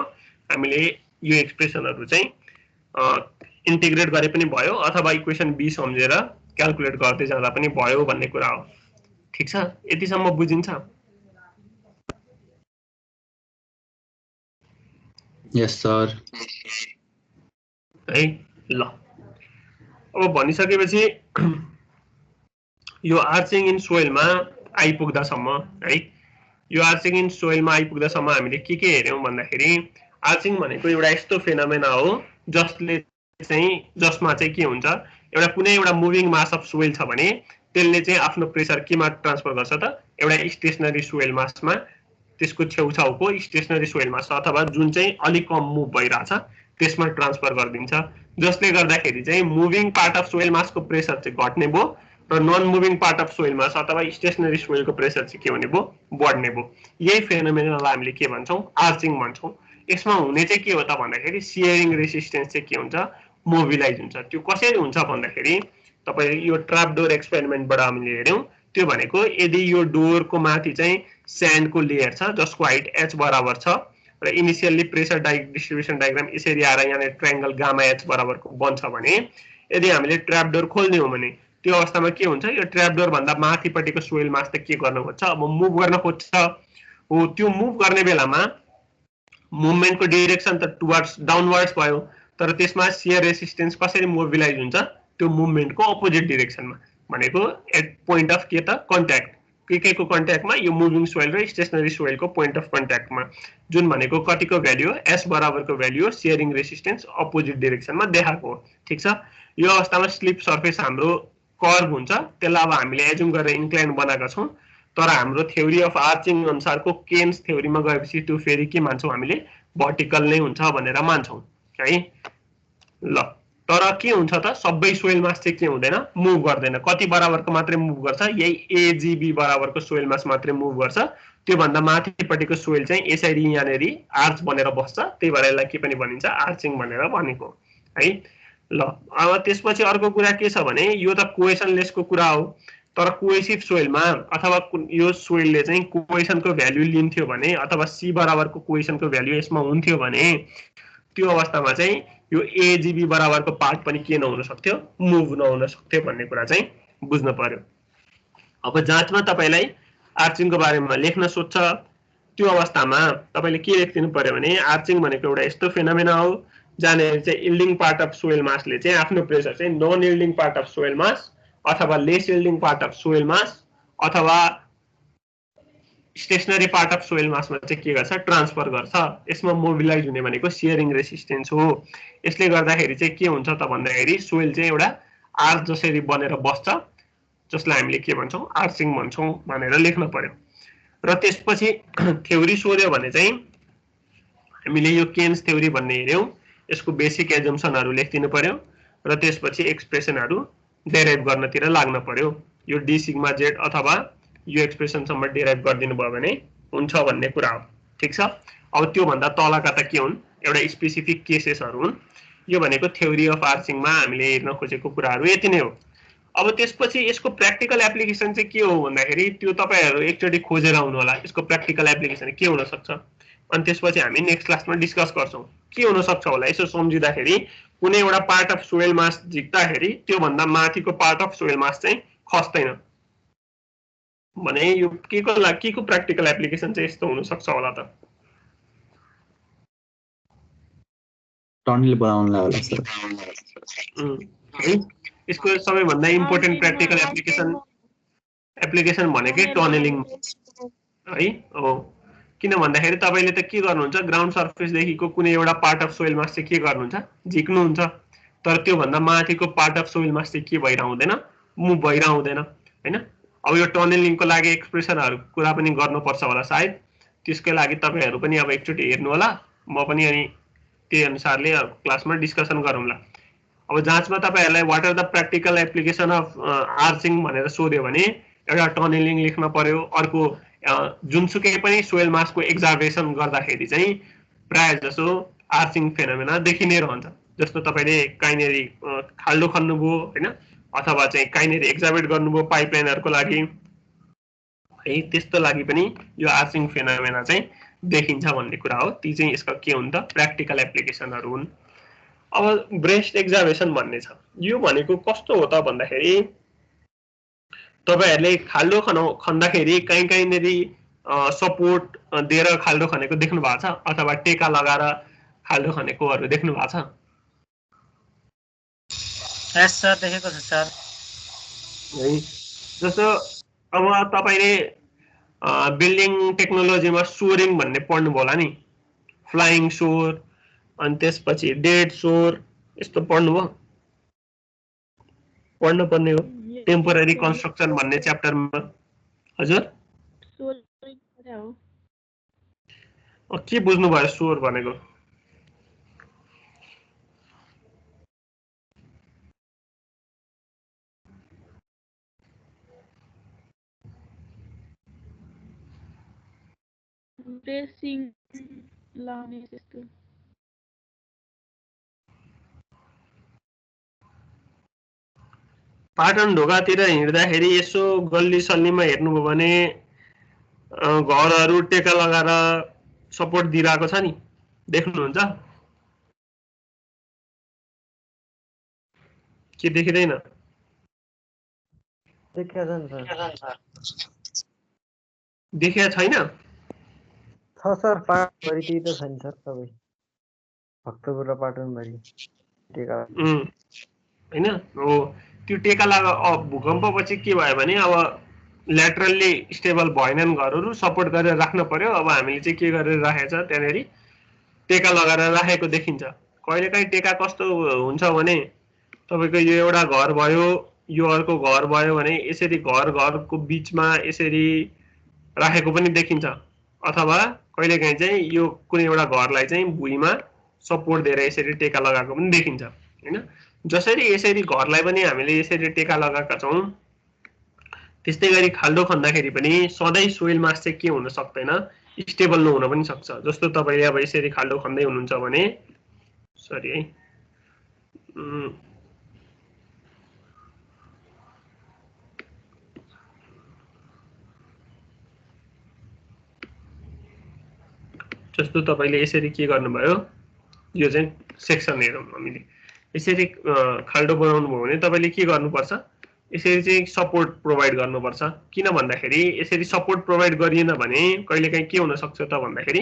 हामीले यो एक्सप्रेसनहरु चाहिँ इन्टिग्रेट गरे पनि भयो अथवा इक्वेसन b सम्झेर क्याल्कुलेट गर्दै जाँदा पनि भयो भन्ने कुरा हो। ठीक छ, यतिसम्म बुझिन्छ? Yes sir. है ल, अब भनिसकेपछि यो आर्चिङ इन सोइलमा आइपुग्दासम्म है, यो आर्चिङ इन सोइलमा आइपुग्दासम्म हामीले के हेर्यौं भन्दाखेरि आर्चिङ भनेको एउटा यस्तो फेनोमेना हो जसमा चाहिँ के हुन्छ, एउटा कुनै एउटा मुभिङ मास अफ सोइल छ भने त्यसले चाहिँ आफ्नो प्रेसर केमा ट्रान्सफर गर्छ त, एउटा स्टेशनरी सोइल मासमा, त्यसको छेउछाउको स्टेशनरी सोइल मास अथवा जुन चाहिँ अलिक कम मुभ भइराछ त्यसमा ट्रान्सफर गरिदिन्छ, जसले गर्दाखेरि चाहिँ मुभिङ पार्ट अफ सोइल मासको प्रेसर चाहिँ घट्ने भयो र non moving part of soil mass अथवा स्टेशनरी सोइलको प्रेसर चाहिँ के हुने भयो, बढ्ने भयो। यही फेनोमेनालाई हामीले के भन्छौं, आर्चिङ भन्छौं। यसमा हुने चाहिँ के हो त भन्दाखेरि सियरिङ रेसिस्टेन्स चाहिँ के हुन्छ, मोबिलाइज हुन्छ। त्यो कसरी हुन्छ भन्दाखेरि तपाईले यो ट्र्याप डोर एक्सपेरिमेन्टबाट हामीले हेर्यौं। त्यो भनेको यदि यो डोरको माथि चाहिँ स्यान्डको लेयर छ जसको हाइट h बराबर छ र इनिशियली प्रेसर डिस्ट्रिब्युसन डायग्राम यसरी आएर यहाँ ट्रायंगल गामा h बराबरको बन्छ भने यदि हामीले ट्र्याप डोर खोल्दियौं भने त्यो अवस्थामा के हुन्छ, यो ट्र्याप डोर भन्दा माथिपट्टिको सोइल मास त के गर्न खोज्छ, अब मुभ गर्न खोज्छ। हो त्यो मुभ गर्ने बेलामा मुभमेन्टको डिरेक्सन त टुवर्ड्स डाउनवर्ड्स भयो, तर त्यसमा शियर रेसिस्टेन्स कसरी मोबिलाइज हुन्छ त्यो मुभमेन्टको अपोजिट डिरेक्सनमा, भनेको एट पोइन्ट अफ के त कन्ट्याक्ट, के को कन्ट्याक्टमा, यो मुभिङ सोइल र स्टेसनरी सोइलको पोइन्ट अफ कन्ट्याक्टमा, जुन भनेको कतिको भ्याल्यु हो, एस बराबरको भ्याल्यु हो, सियरिङ रेसिस्टेन्स अपोजिट डिरेक्सनमा देखाएको हो। ठिक छ, यो अवस्थामा स्लिप सर्फेस हाम्रो कर्भ हुन्छ, त्यसलाई अब हामीले एजुम गरेर इन्क्लाइन बनाएका छौँ, तर हाम्रो थ्योरी अफ आर्चिङ अनुसारको केन्स थ्योरीमा गएपछि त्यो फेरि के मान्छौँ हामीले, भर्टिकल नै हुन्छ भनेर मान्छौँ है। ल तर के हुन्छ त, सबै सोइल मास चाहिँ के हुँदैन, मुभ गर्दैन, कति बराबरको मात्रै मुभ गर्छ, यही एजीबी बराबरको सोइल मास मात्रै मुभ गर्छ, त्योभन्दा माथिपट्टिको सोइल चाहिँ यसरी यहाँनिर आर्च बनेर बस्छ, त्यही भएर यसलाई के पनि भनिन्छ, आर्चिङ भनेर भनेको है। ल अब त्यसपछि अर्को कुरा के छ भने, यो त कोहेसनलेसको कुरा हो, तर कोहेसिभ सोइलमा अथवा यो सोइलले चाहिँ कोहेसनको भ्याल्यु लिन्थ्यो भने, अथवा सी बराबरको कोहेसनको भ्याल्यु यसमा हुन्थ्यो भने, त्यो अवस्थामा चाहिँ यो एजीबी बराबरको पार्ट पनि के नहुन सक्थ्यो, मुभ नहुन सक्थ्यो भन्ने कुरा चाहिँ बुझ्न पर्यो। अब जाँचमा तपाईलाई आर्चिङको बारेमा लेख्न सोध्छ, त्यो अवस्थामा तपाईले के लेख्दिनु पर्यो भने, आर्चिङ भनेको एउटा यस्तो फेनोमेना हो जहाँनिर चाहिँ इल्डिङ पार्ट अफ सोइल मासले चाहिँ आफ्नो प्रेसर चाहिँ non इल्डिङ part of soil mass अथवा lace इल्डिङ part of soil mass अथवा स्टेसनरी पार्ट अफ सोइल मासमा चाहिँ के गर्छ, ट्रान्सफर गर्छ। यसमा मोबिलाइज हुने भनेको सियरिङ रेसिस्टेन्स हो। यसले गर्दाखेरि चाहिँ के हुन्छ त भन्दाखेरि सोइल चाहिँ एउटा आर्च जसरी बनेर बस्छ, जसलाई हामीले के भन्छौँ, आर्चिङ भन्छौँ भनेर लेख्न पर्यो। र त्यसपछि थ्योरी सोध्यो भने चाहिँ हामीले यो केन्स थ्योरी भन्ने हेर्यौँ, यसको बेसिक एजम्सनहरू लेखिदिनु पर्यो र त्यसपछि एक्सप्रेसनहरू डेराइभ गर्नतिर लाग्न पर्यो। यो डी सिग्मा जेड अथवा यो एक्सप्रेसनसम्म डेराइभ गरिदिनु भयो भने हुन्छ भन्ने कुरा हो। ठिक छ, अब त्योभन्दा तलका त के हुन्, एउटा स्पेसिफिक केसेसहरू हुन्। यो भनेको थ्योरी अफ आर्चिङमा हामीले हेर्न खोजेको कुराहरू यति नै हो। अब त्यसपछि यसको प्र्याक्टिकल एप्लिकेसन चाहिँ के हो भन्दाखेरि, त्यो तपाईँहरू एकचोटि खोजेर आउनु होला, यसको प्र्याक्टिकल एप्लिकेसन के हुनसक्छ, अनि त्यसपछि हामी नेक्स्ट क्लासमा डिस्कस गर्छौँ के हुनसक्छ होला। यसो सम्झिँदाखेरि कुनै एउटा पार्ट अफ सोइल मास झिक्दाखेरि त्योभन्दा माथिको पार्ट अफ सोइल मास चाहिँ खस्दैन भने यो के को प्र्याक्टिकल एप्लिकेसन चाहिँ यस्तो हुनसक्छ होला त, टनल बनाउनलाई होला सर है। यसको सबैभन्दा इम्पोर्टेन्ट प्र्याक्टिकल एप्लिकेसन भनेकै टनलिङ है हो। किन भन्दाखेरि तपाईँले त के गर्नुहुन्छ, ग्राउन्ड सर्फेसदेखिको कुनै एउटा पार्ट अफ सोइल मास चाहिँ के गर्नुहुन्छ, झिक्नुहुन्छ, तर त्योभन्दा माथिको पार्ट अफ सोइल मास चाहिँ के भइरह हुँदैन, मुभ भइरह हुँदैन हैन। अब यो टनलिङको लागि एक्सप्रेसनहरू कुरा पनि गर्नुपर्छ होला सायद, त्यसकै लागि तपाईँहरू पनि अब एकचोटि हेर्नु होला, म पनि अनि त्यही अनुसारले क्लासमा डिस्कसन गरौँला। अब जाँचमा तपाईँहरूलाई what are the practical application of arching भनेर सोध्यो भने एउटा टनलिङ लेख्न पर्यो। अर्को जुनसुकै पनि सोइल मासको एक्जार्भेसन गर्दाखेरि चाहिँ प्राय जसो आर्चिङ फेनोमेना देखि नै रहन्छ। जस्तो तपाईँले काहीँनिर खाल्डो खन्नुभयो हैन, अथवा चाहिँ काहीँनिर एक्जार्भेट गर्नुभयो पाइपलाइनहरूको लागि है, त्यस्तो लागि पनि यो आर्चिङ फेनोमेना चाहिँ देखिन्छ भन्ने कुरा हो। ती चाहिँ यसका के हुन् त, प्र्याक्टिकल एप्लिकेसनहरू हुन्। अब ब्रेस्ट एक्जार्भेसन भन्ने छ, यो भनेको कस्तो हो त भन्दाखेरि, तपाईँहरूले खाल्डो खन्दाखेरि कहीँनिर सपोर्ट दिएर खाल्डो खनेको देख्नु भएको छ, अथवा टेका लगाएर खाल्डो खनेकोहरू देख्नु भएको छ? यस सर, देखेको छु सर। है, जस्तो अब तपाईँले बिल्डिङ टेक्नोलोजीमा सोरिङ भन्ने पढ्नुभयो होला नि, फ्लाइङ सोर, अनि त्यसपछि डेड सोर, यस्तो पढ्नुभयो, पढ्नुपर्ने हो टेम्पोररी कन्स्ट्रक्सन भन्ने च्याप्टरमा। हजुर के बुझ्नुभयो सोर भनेको? ब्रेसिङ लाउने त्यस्तो। पाटन ढोकातिर हिँड्दाखेरि यसो गल्ली सल्लीमा हेर्नुभयो भने घरहरू टेका लगाएर सपोर्ट दिइरहेको छ नि, देख्नुहुन्छ के देखिँदैन? देखेका छन् सर। देखेका छैन? छ सर पाटनभरि त्यही त छ नि सर सबै भक्तपुर र पाटनभरि टेका हैन हो त्यो टेका लगा भूकम्पपछि के भयो भने अब ल्याटरल्ली स्टेबल भएनन् घरहरू सपोर्ट गरेर राख्न पर्यो। अब हामीले चाहिँ के गरेर राखेको छ त्यहाँनेरि टेका लगाएर राखेको देखिन्छ। कहिलेकाहीँ टेका कस्तो हुन्छ भने तपाईको यो एउटा घर भयो यो अर्को घर भयो भने यसरी घरको बीचमा यसरी राखेको पनि देखिन्छ अथवा कहिलेकाहीँ चाहिँ यो कुनै एउटा घरलाई चाहिँ भुइँमा सपोर्ट दिएर यसरी टेका लगाएको पनि देखिन्छ हैन। जसरी यसरी घरलाई पनि हामीले यसरी टेका लगाएका छौं त्यस्तै गरी खाल्डो खन्दाखेरि पनि सधैँ सोइल मास चाहिँ के हुन सक्दैन स्टेबल नहुन पनि सक्छ। जस्तो तपाईले अब यसरी खाल्डो खन्दै हुनुहुन्छ भने सरी है जस्तो तपाईले यसरी के गर्नुभयो यो चाहिँ सेक्सन हेरौँ हामीले यसरी खाल्डो बनाउनु भयो भने तपाईले के गर्नुपर्छ यसरी चाहिँ सपोर्ट प्रोवाइड गर्नुपर्छ। किन भन्दाखेरि यसरी सपोर्ट प्रोवाइड गरिएन भने कहिलेकाहीँ के हुन सक्छ त भन्दाखेरि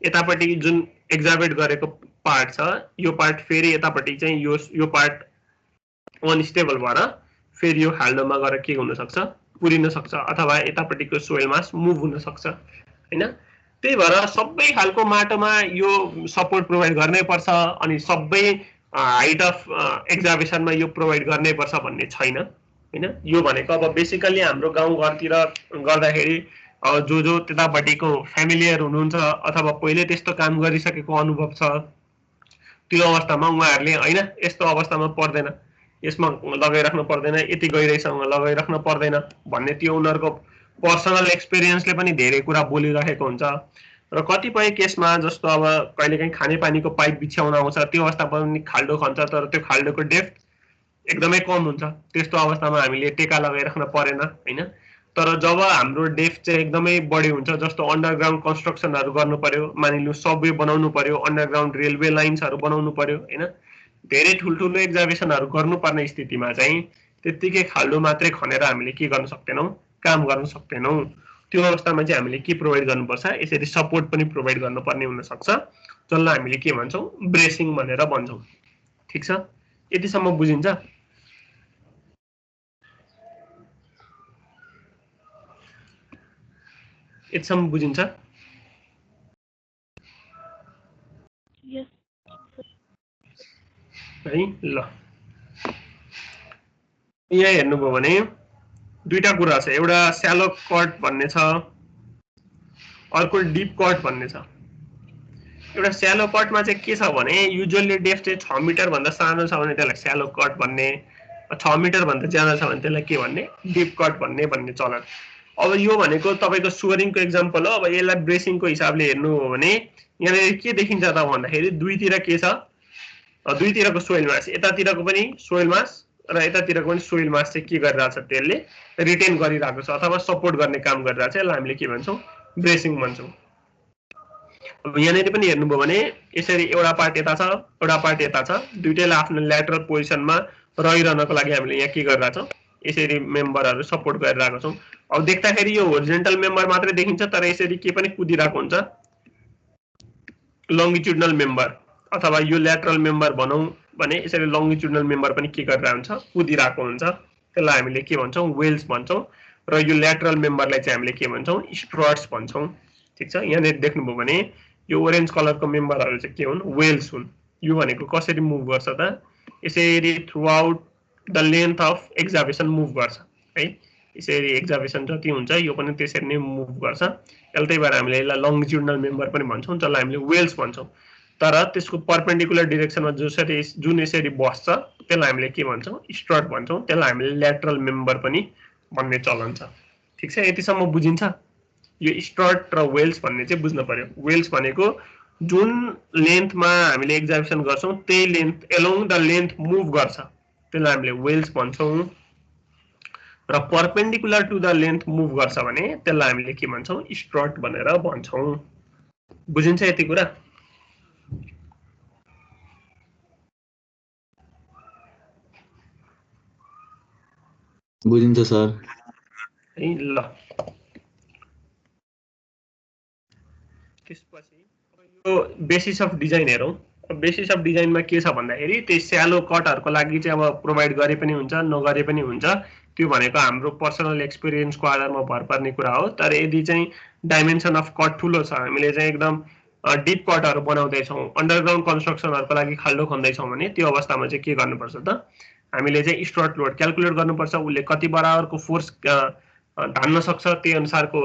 यतापट्टि जुन एक्जाभेट गरेको पार्ट छ यो पार्ट फेरि यतापट्टि चाहिँ यो पार्ट अनस्टेबल भएर फेरि यो खाल्डोमा गएर के हुन सक्छ पुरिन सक्छ अथवा यतापट्टिको सोइल मास मुभ हुन सक्छ हैन। त्यही भएर सबै खालको माटोमा यो सपोर्ट प्रोवाइड गर्नै पर्छ अनि सबै हाइट अफ एक्जाभेसनमा यो प्रोवाइड गर्नै पर्छ भन्ने छैन हैन। यो भनेको अब बेसिकली हाम्रो गाउँघरतिर गर्दाखेरि जो त्यतापट्टिको फ्यामिलियर हुनुहुन्छ अथवा पहिले त्यस्तो काम गरिसकेको अनुभव छ त्यो अवस्थामा उहाँहरूले हैन यस्तो अवस्थामा पर्दैन यसमा लगाइराख्न पर्दैन यति गहिराइसँग लगाइराख्न पर्दैन भन्ने त्यो उनीहरूको पर्सनल एक्सपिरियन्सले पनि धेरै कुरा बोलिरहेको हुन्छ। र कतिपय केसमा जस्तो अब कहिलेकाहीँ खानेपानीको पाइप बिछ्याउन आउँछ त्यो अवस्थामा पनि खाल्डो खन्छ तर त्यो खाल्डोको डेप्थ एकदमै कम हुन्छ त्यस्तो अवस्थामा हामीले टेका लगाइराख्न परेन हैन। तर जब हाम्रो डेप्थ चाहिँ एकदमै बढी हुन्छ जस्तो अन्डरग्राउन्ड कन्स्ट्रक्सनहरू गर्नु पर्यो मानिलिनु सबवे बनाउनु पर्यो अन्डरग्राउन्ड रेलवे लाइन्सहरू बनाउनु पर्यो हैन धेरै ठुल्ठुलो एक्जाभेसनहरू गर्नुपर्ने स्थितिमा चाहिँ त्यतिकै खाल्डो मात्रै खनेर हामीले के गर्न सक्दैनौँ काम गर्न सक्दैनौँ। त्यो अवस्थामा चाहिँ हामीले के प्रोवाइड गर्नुपर्छ यसरी सपोर्ट पनि प्रोवाइड गर्नुपर्ने हुन सक्छ जसलाई हामीले के भन्छौँ ब्रेसिङ भनेर भन्छौँ। ठीक छ यतिसम्म बुझिन्छ। यतिसम्म बुझिन्छ यस है। ल यहाँ हेर्नुभयो भने दुईटा कुरा छ एउटा स्यालो कट भन्ने छ अर्को डिप कट भन्ने छ। एउटा स्यालो कटमा चाहिँ के छ भने युजुअली डेप्थ चाहिँ 6 मिटर भन्दा सानो छ भने त्यसलाई स्यालो कट भन्ने 6 मिटर भन्दा ज्यादा छ भने त्यसलाई के भन्ने डिप कट भन्ने चलन। अब यो भनेको तपाईको सुवरिङको एक्जाम्पल हो। अब यसलाई ब्रेसिङको हिसाबले हेर्नु हो भने यहाँ के देखिन्छ त भन्दाखेरि दुईतिर के छ दुईतिरको सोइल मास यतातिरको पनि सोइल मास र यतातिरको पनि सोइल मास चाहिँ के गरिरहेछ त्यसले रिटेन गरिरहेको छ अथवा सपोर्ट गर्ने काम गरिरहेछ। यसलाई हामीले के भन्छौँ ब्रेसिङ भन्छौँ। अब यहाँनिर पनि हेर्नुभयो भने यसरी एउटा पार्ट यता छ एउटा पार्ट यता छ दुईटैलाई आफ्नो ल्याटरल पोजिसनमा रहिरहनको लागि हामीले यहाँ के गरिरहेछौँ यसरी मेम्बरहरू सपोर्ट गरिरहेको छौँ। अब देख्दाखेरि यो होरिजेन्टल मेम्बर मात्रै देखिन्छ तर यसरी के पनि कुदिरहेको हुन्छ लङ्गिट्युडनल मेम्बर अथवा यो ल्याटरल मेम्बर भनौँ भने यसरी लङ्गिट्युडनल मेम्बर पनि के गरिरहेको हुन्छ कुदिरहेको हुन्छ। त्यसलाई हामीले के भन्छौँ वेल्स भन्छौँ र यो ल्याटरल मेम्बरलाई चाहिँ हामीले के भन्छौँ स्ट्रट्स भन्छौँ। ठीक छ यहाँनिर देख्नुभयो भने यो ओरेन्ज कलरको मेम्बरहरू चाहिँ के हुन् वेल्स हुन्। यो भनेको कसरी मुभ गर्छ त यसरी throughout the length of excavation move गर्छ है। यसरी एक्जाभेसन जति हुन्छ यो पनि त्यसरी नै मुभ गर्छ। त्यही भएर हामीले यसलाई लङ्गिट्युडनल मेम्बर पनि भन्छौँ जसलाई हामीले वेल्स भन्छौँ। तर त्यसको परपेन्डिकुलर डिरेक्सनमा जुन यसरी बस्छ त्यसलाई हामीले के भन्छौँ स्ट्रट भन्छौँ। त्यसलाई हामीले ल्याटरल मेम्बर पनि भन्ने चलन छ। ठीक छ यतिसम्म बुझिन्छ। यो स्ट्रट र वेल्स भन्ने चाहिँ बुझ्न पर्यो। वेल्स भनेको जुन लेन्थमा हामीले एक्जाभेसन गर्छौँ त्यही length along the length move गर्छ त्यसलाई हामीले वेल्स भन्छौँ र perpendicular to the length move गर्छ भने त्यसलाई हामीले के भन्छौँ स्ट्रट भनेर भन्छौँ। बुझिन्छ यति कुरा। बुझिन्छ सर। ल त्यसपछि यो बेसिस अफ डिजाइन हेरौँ। बेसिस अफ डिजाइनमा के छ भन्दाखेरि त्यही स्यालो कटहरूको लागि चाहिँ अब प्रोभाइड गरे पनि हुन्छ नगरे पनि हुन्छ, त्यो भनेको हाम्रो पर्सनल एक्सपिरियन्सको आधारमा भर पर्ने कुरा हो। तर यदि चाहिँ डाइमेन्सन अफ कट ठुलो छ, हामीले चाहिँ एकदम डिप कटहरू बनाउँदैछौँ, अन्डरग्राउन्ड कन्स्ट्रक्सनहरूको लागि खाल्डो खन्दैछौँ भने त्यो अवस्थामा चाहिँ के गर्नुपर्छ त, हामीले चाहिँ स्ट्रट लोड क्यालकुलेट गर्नुपर्छ। उसले कति बराबरको फोर्स धान्न सक्छ त्यही अनुसारको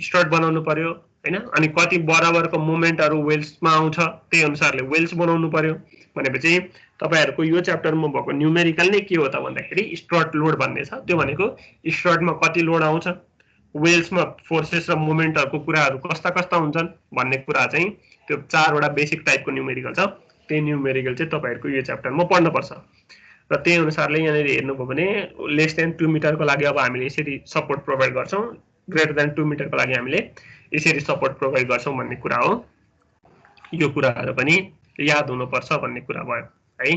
स्ट्रट बनाउनु पर्यो हैन। अनि कति बराबरको मोमेन्टहरू वेल्समा आउँछ त्यही अनुसारले वेल्स बनाउनु पर्यो। भनेपछि तपाईहरुको यो च्याप्टरमा भएको न्यूमेरिकल नै के हो त भन्दाखेरि स्ट्रट लोड भन्ने छ। त्यो भनेको स्ट्रटमा कति लोड आउँछ, वेल्समा फोर्सेस र मोमेन्टहरुको कुराहरु कस्ता कस्ता हुन्छन् भन्ने कुरा चाहिँ त्यो चारवटा बेसिक टाइपको न्यूमेरिकल छ। त्यही न्यूमेरिकल चाहिँ तपाईहरुको यो च्याप्टरमा पढ्न पर्छ। र त्यही अनुसारले यहाँनिर हेर्नुभयो भने लेस देन 2 मिटरको लागि अब हामीले यसरी सपोर्ट प्रोभाइड गर्छौं, ग्रेटर देन 2 मिटरको लागि हामीले यसरी सपोर्ट प्रोभाइड गर्छौं भन्ने कुरा हो। यो कुराहरु पनि याद हुनुपर्छ भन्ने कुरा भयो है।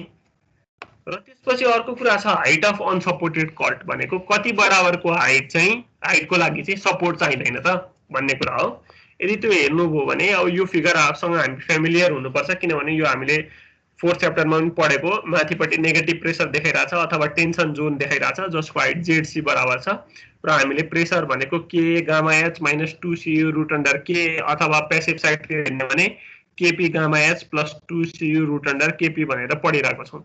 र त्यसपछि अर्को कुरा छ हाइट अफ अनसपोर्टेड कट भनेको कति बराबरको हाइट चाहिँ हाइटको लागि चाहिँ सपोर्ट चाहिँदैन त भन्ने कुरा हो। यदि त्यो हेर्नुभयो भने अब यो फिगरहरुसँग हामी फ्यामिलियर हुनुपर्छ, किनभने यो हामीले फोर्थ च्याप्टरमा पनि पढेको माथिपट्टि नेगेटिभ प्रेसर देखाइराछ अथवा टेन्सन जोन देखाइराछ जसको हाइट जेडसी बराबर छ। र हामीले प्रेसर भनेको k gamma h minus 2cu root under k अथवा प्यासिभ साइडतिर हेर्ने भने kp gamma h plus 2cu root under kp भनेर पढिरहेको छौँ।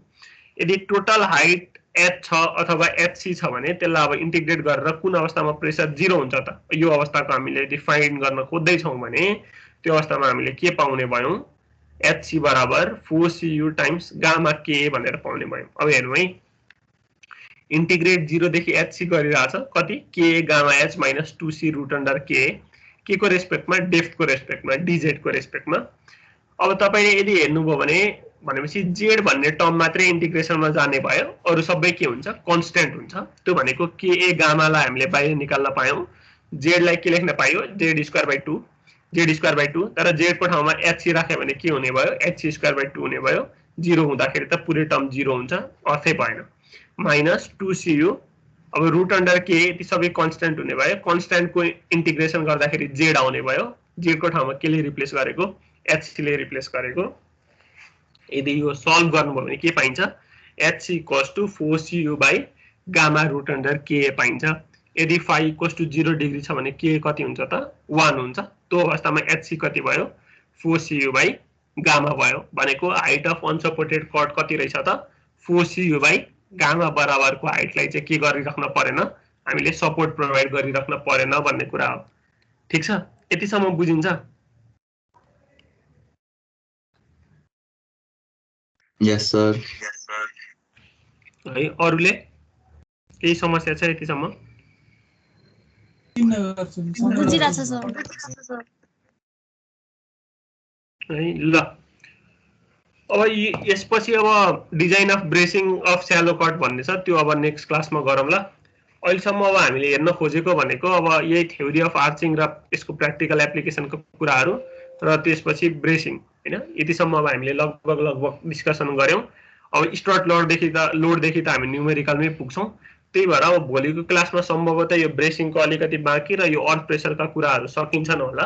यदि टोटल हाइट एच छ अथवा एचसी छ भने त्यसलाई अब इन्टिग्रेट गरेर कुन अवस्थामा प्रेसर 0 हुन्छ त, यो अवस्थाको हामीले यदि फाइन्ड गर्न खोज्दैछौँ भने त्यो अवस्थामा हामीले के पाउने भयौँ, एचसी बराबर 4cu टाइम्स गामा के भनेर पाउने भयौँ। अब हेर्नु है, इन्टिग्रेट 0 देखि एचसी गरिरहेछ कति k gamma h minus 2c root under k को रेस्पेक्टमा, डेप्थको रेस्पेक्टमा, डिजेडको रेस्पेक्टमा। अब तपाईले यदि हेर्नुभयो भने भनेपछि जेड भन्ने टर्म मात्रै इन्टिग्रेसनमा जाने भयो, अरु सबै के हुन्छ कन्स्ट्यान्ट हुन्छ। त्यो भनेको के ए गामालाई हामीले बाहिर निकाल्न पायौं, जेड लाई के लेख्न पाइयो z square by 2 z square by 2, तर जेड को ठाउँमा एचसी राख्यो भने के हुने भयो एचसी स्क्वायर बाइ 2 हुने भयो। 0 हुँदाखेरि त पुरै टर्म 0 हुन्छ, अर्थै भएन। माइनस 2cu अब रुट अन्डर के यति सबै कन्स्ट्यान्ट हुने भयो, कन्स्ट्यान्टको इन्टिग्रेसन गर्दाखेरि जेड आउने भयो, जेड को ठाउँमा केले रिप्लेस गरेको एचसी ले रिप्लेस गरेको। यदि यो सल्भ गर्नुभयो भने के पाइन्छ, hc equals to 4cu by gamma root under k पाइन्छ। यदि फाइ इक्वल्स टु 0 डिग्री छ भने के कति हुन्छ त 1 हुन्छ। त्यो अवस्थामा एचसी कति भयो 4cu बाइ गामा भयो। भनेको हाइट अफ अनसपोर्टेड कट कति रहेछ त 4cu बाइ गामा बराबरको हाइटलाई चाहिँ के गरिराख्न परेन, हामीले सपोर्ट प्रोभाइड गरिराख्न परेन भन्ने कुरा हो। ठीक छ, यतिसम्म बुझिन्छ? Yes sir. है अरूले केही समस्या छ यतिसम्म? बुझिरहेछ सर। है ल, अब यसपछि अब design of ब्रेसिङ of shallow cut भन्ने छ, त्यो अब नेक्स्ट क्लासमा गरौँ ल। अहिलेसम्म अब हामीले हेर्न खोजेको भनेको अब यही थ्योरी अफ आर्चिङ र यसको प्र्याक्टिकल एप्लिकेसनको कुराहरू र त्यसपछि ब्रेसिङ हैन। यतिसम्म अब हामीले लगभग डिस्कसन गर्यौं। अब स्ट्रट लोडदेखि त हामी न्यूमेरिकलमै पुग्छौं। त्यही भएर अब भोलिको क्लासमा सम्भवतः यो ब्रेसिङको अलिकति बाँकी र यो अर्थ प्रेसरका कुराहरू सकिन्छन् होला।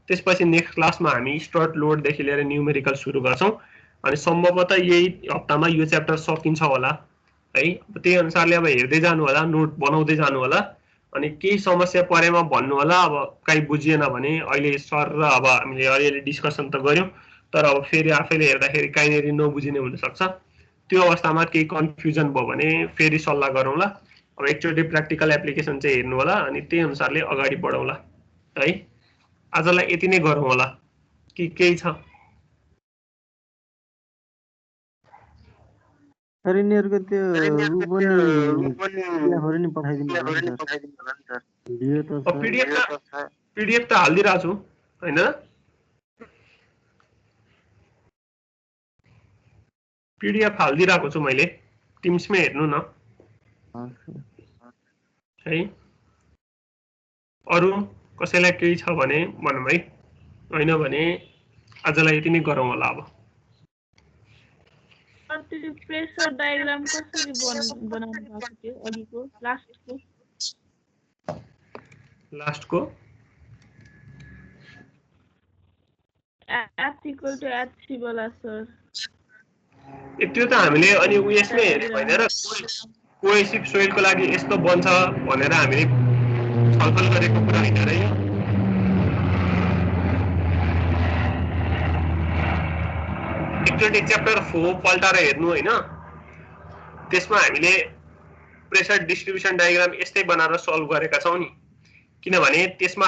त्यसपछि नेक्स्ट क्लासमा हामी स्ट्रट लोडदेखि लिएर न्यूमेरिकल सुरु गर्छौं। अनि सम्भवतः यही हप्तामा यो च्याप्टर सकिन्छ होला है। त्यही अनुसारले अब हेर्दै जानु होला, नोट बनाउँदै जानु होला। अनि केही समस्या परेमा भन्नु होला। अब कहीँ बुझिएन भने अहिले सर र अब हामीले अलिअलि डिस्कसन त गर्यौं, तर अब फेरि आफैले हेर्दाखेरि कहीँनेरि नबुझिने हुनसक्छ। त्यो अवस्थामा केही कन्फ्युजन भयो भने फेरि सल्लाह गरौँला। अब एकचोटि प्र्याक्टिकल एप्लिकेसन चाहिँ हेर्नु होला अनि त्यही अनुसारले अगाडि बढौँला है। आजलाई यति नै गरौँ होला कि केही छ? सर यिनीहरुको त्यो उ पनि पठाइदिनु होला नि सर। भिडियो त छ, पीडीएफ त हाल्दिरहेको छु हैन। पीडीएफ हाल्दिरहेको छु मैले, टिम्समै हेर्नु न है। अरु कसैलाई केही छ भने भनौँ है, हैन भने आजलाई यति नै गरौँ होला। अब त्यो प्रेसर डायग्राम कसरी बनाउनु भएको थियो अघिको लास्टको? H equal to H3 बोला सर त्यो त हामीले अनि उयसमै हेर्ने होइन र कोहेसिभ सोइलको लागि यस्तो बन्छ भनेर हामीले छलफल गरेको कुरा होइन र यो एकचोटि च्याप्टर 4 पल्टाएर हेर्नु होइन त्यसमा हामीले प्रेसर डिस्ट्रिब्युसन डायग्राम यस्तै बनाएर सल्भ गरेका छौं नि किनभने त्यसमा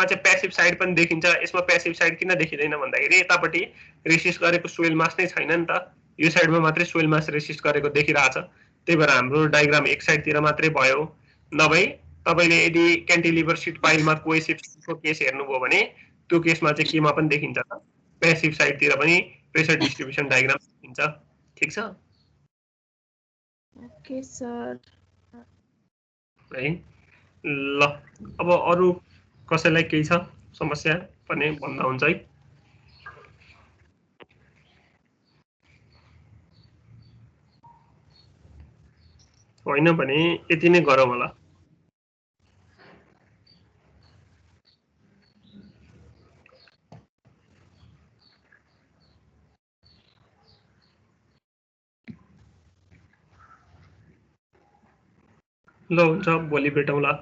चाहिँ प्यासिभ साइड पनि देखिन्छ यसमा प्यासिभ साइड किन देखिदैन भन्दाखेरि यतापट्टि रेसिस्ट गरेको सोइल मास नै छैन नि त यो साइडमा मात्रै सोइल मास रेसिस्ट गरेको देखिरहेछ त्यही भएर हाम्रो डायग्राम एक साइडतिर मात्रै भयो नभए तपाईले यदि क्यान्टिलिभर सिट पाइलमा कोहेसिभको केस हेर्नुभयो भने त्यो केसमा चाहिँ केमा पनि देखिन्छ त प्यासिभ साइडतिर पनि प्रेसर डिस्ट्रिब्युसन डायग्राम देखिन्छ ठीक छ ओके सर है ल अब अरु कसैलाई केही छ समस्या पनि भन्दा हुन्छ है होइन भने यति नै गरौँ होला ल हुन्छ भोलि भेटौँला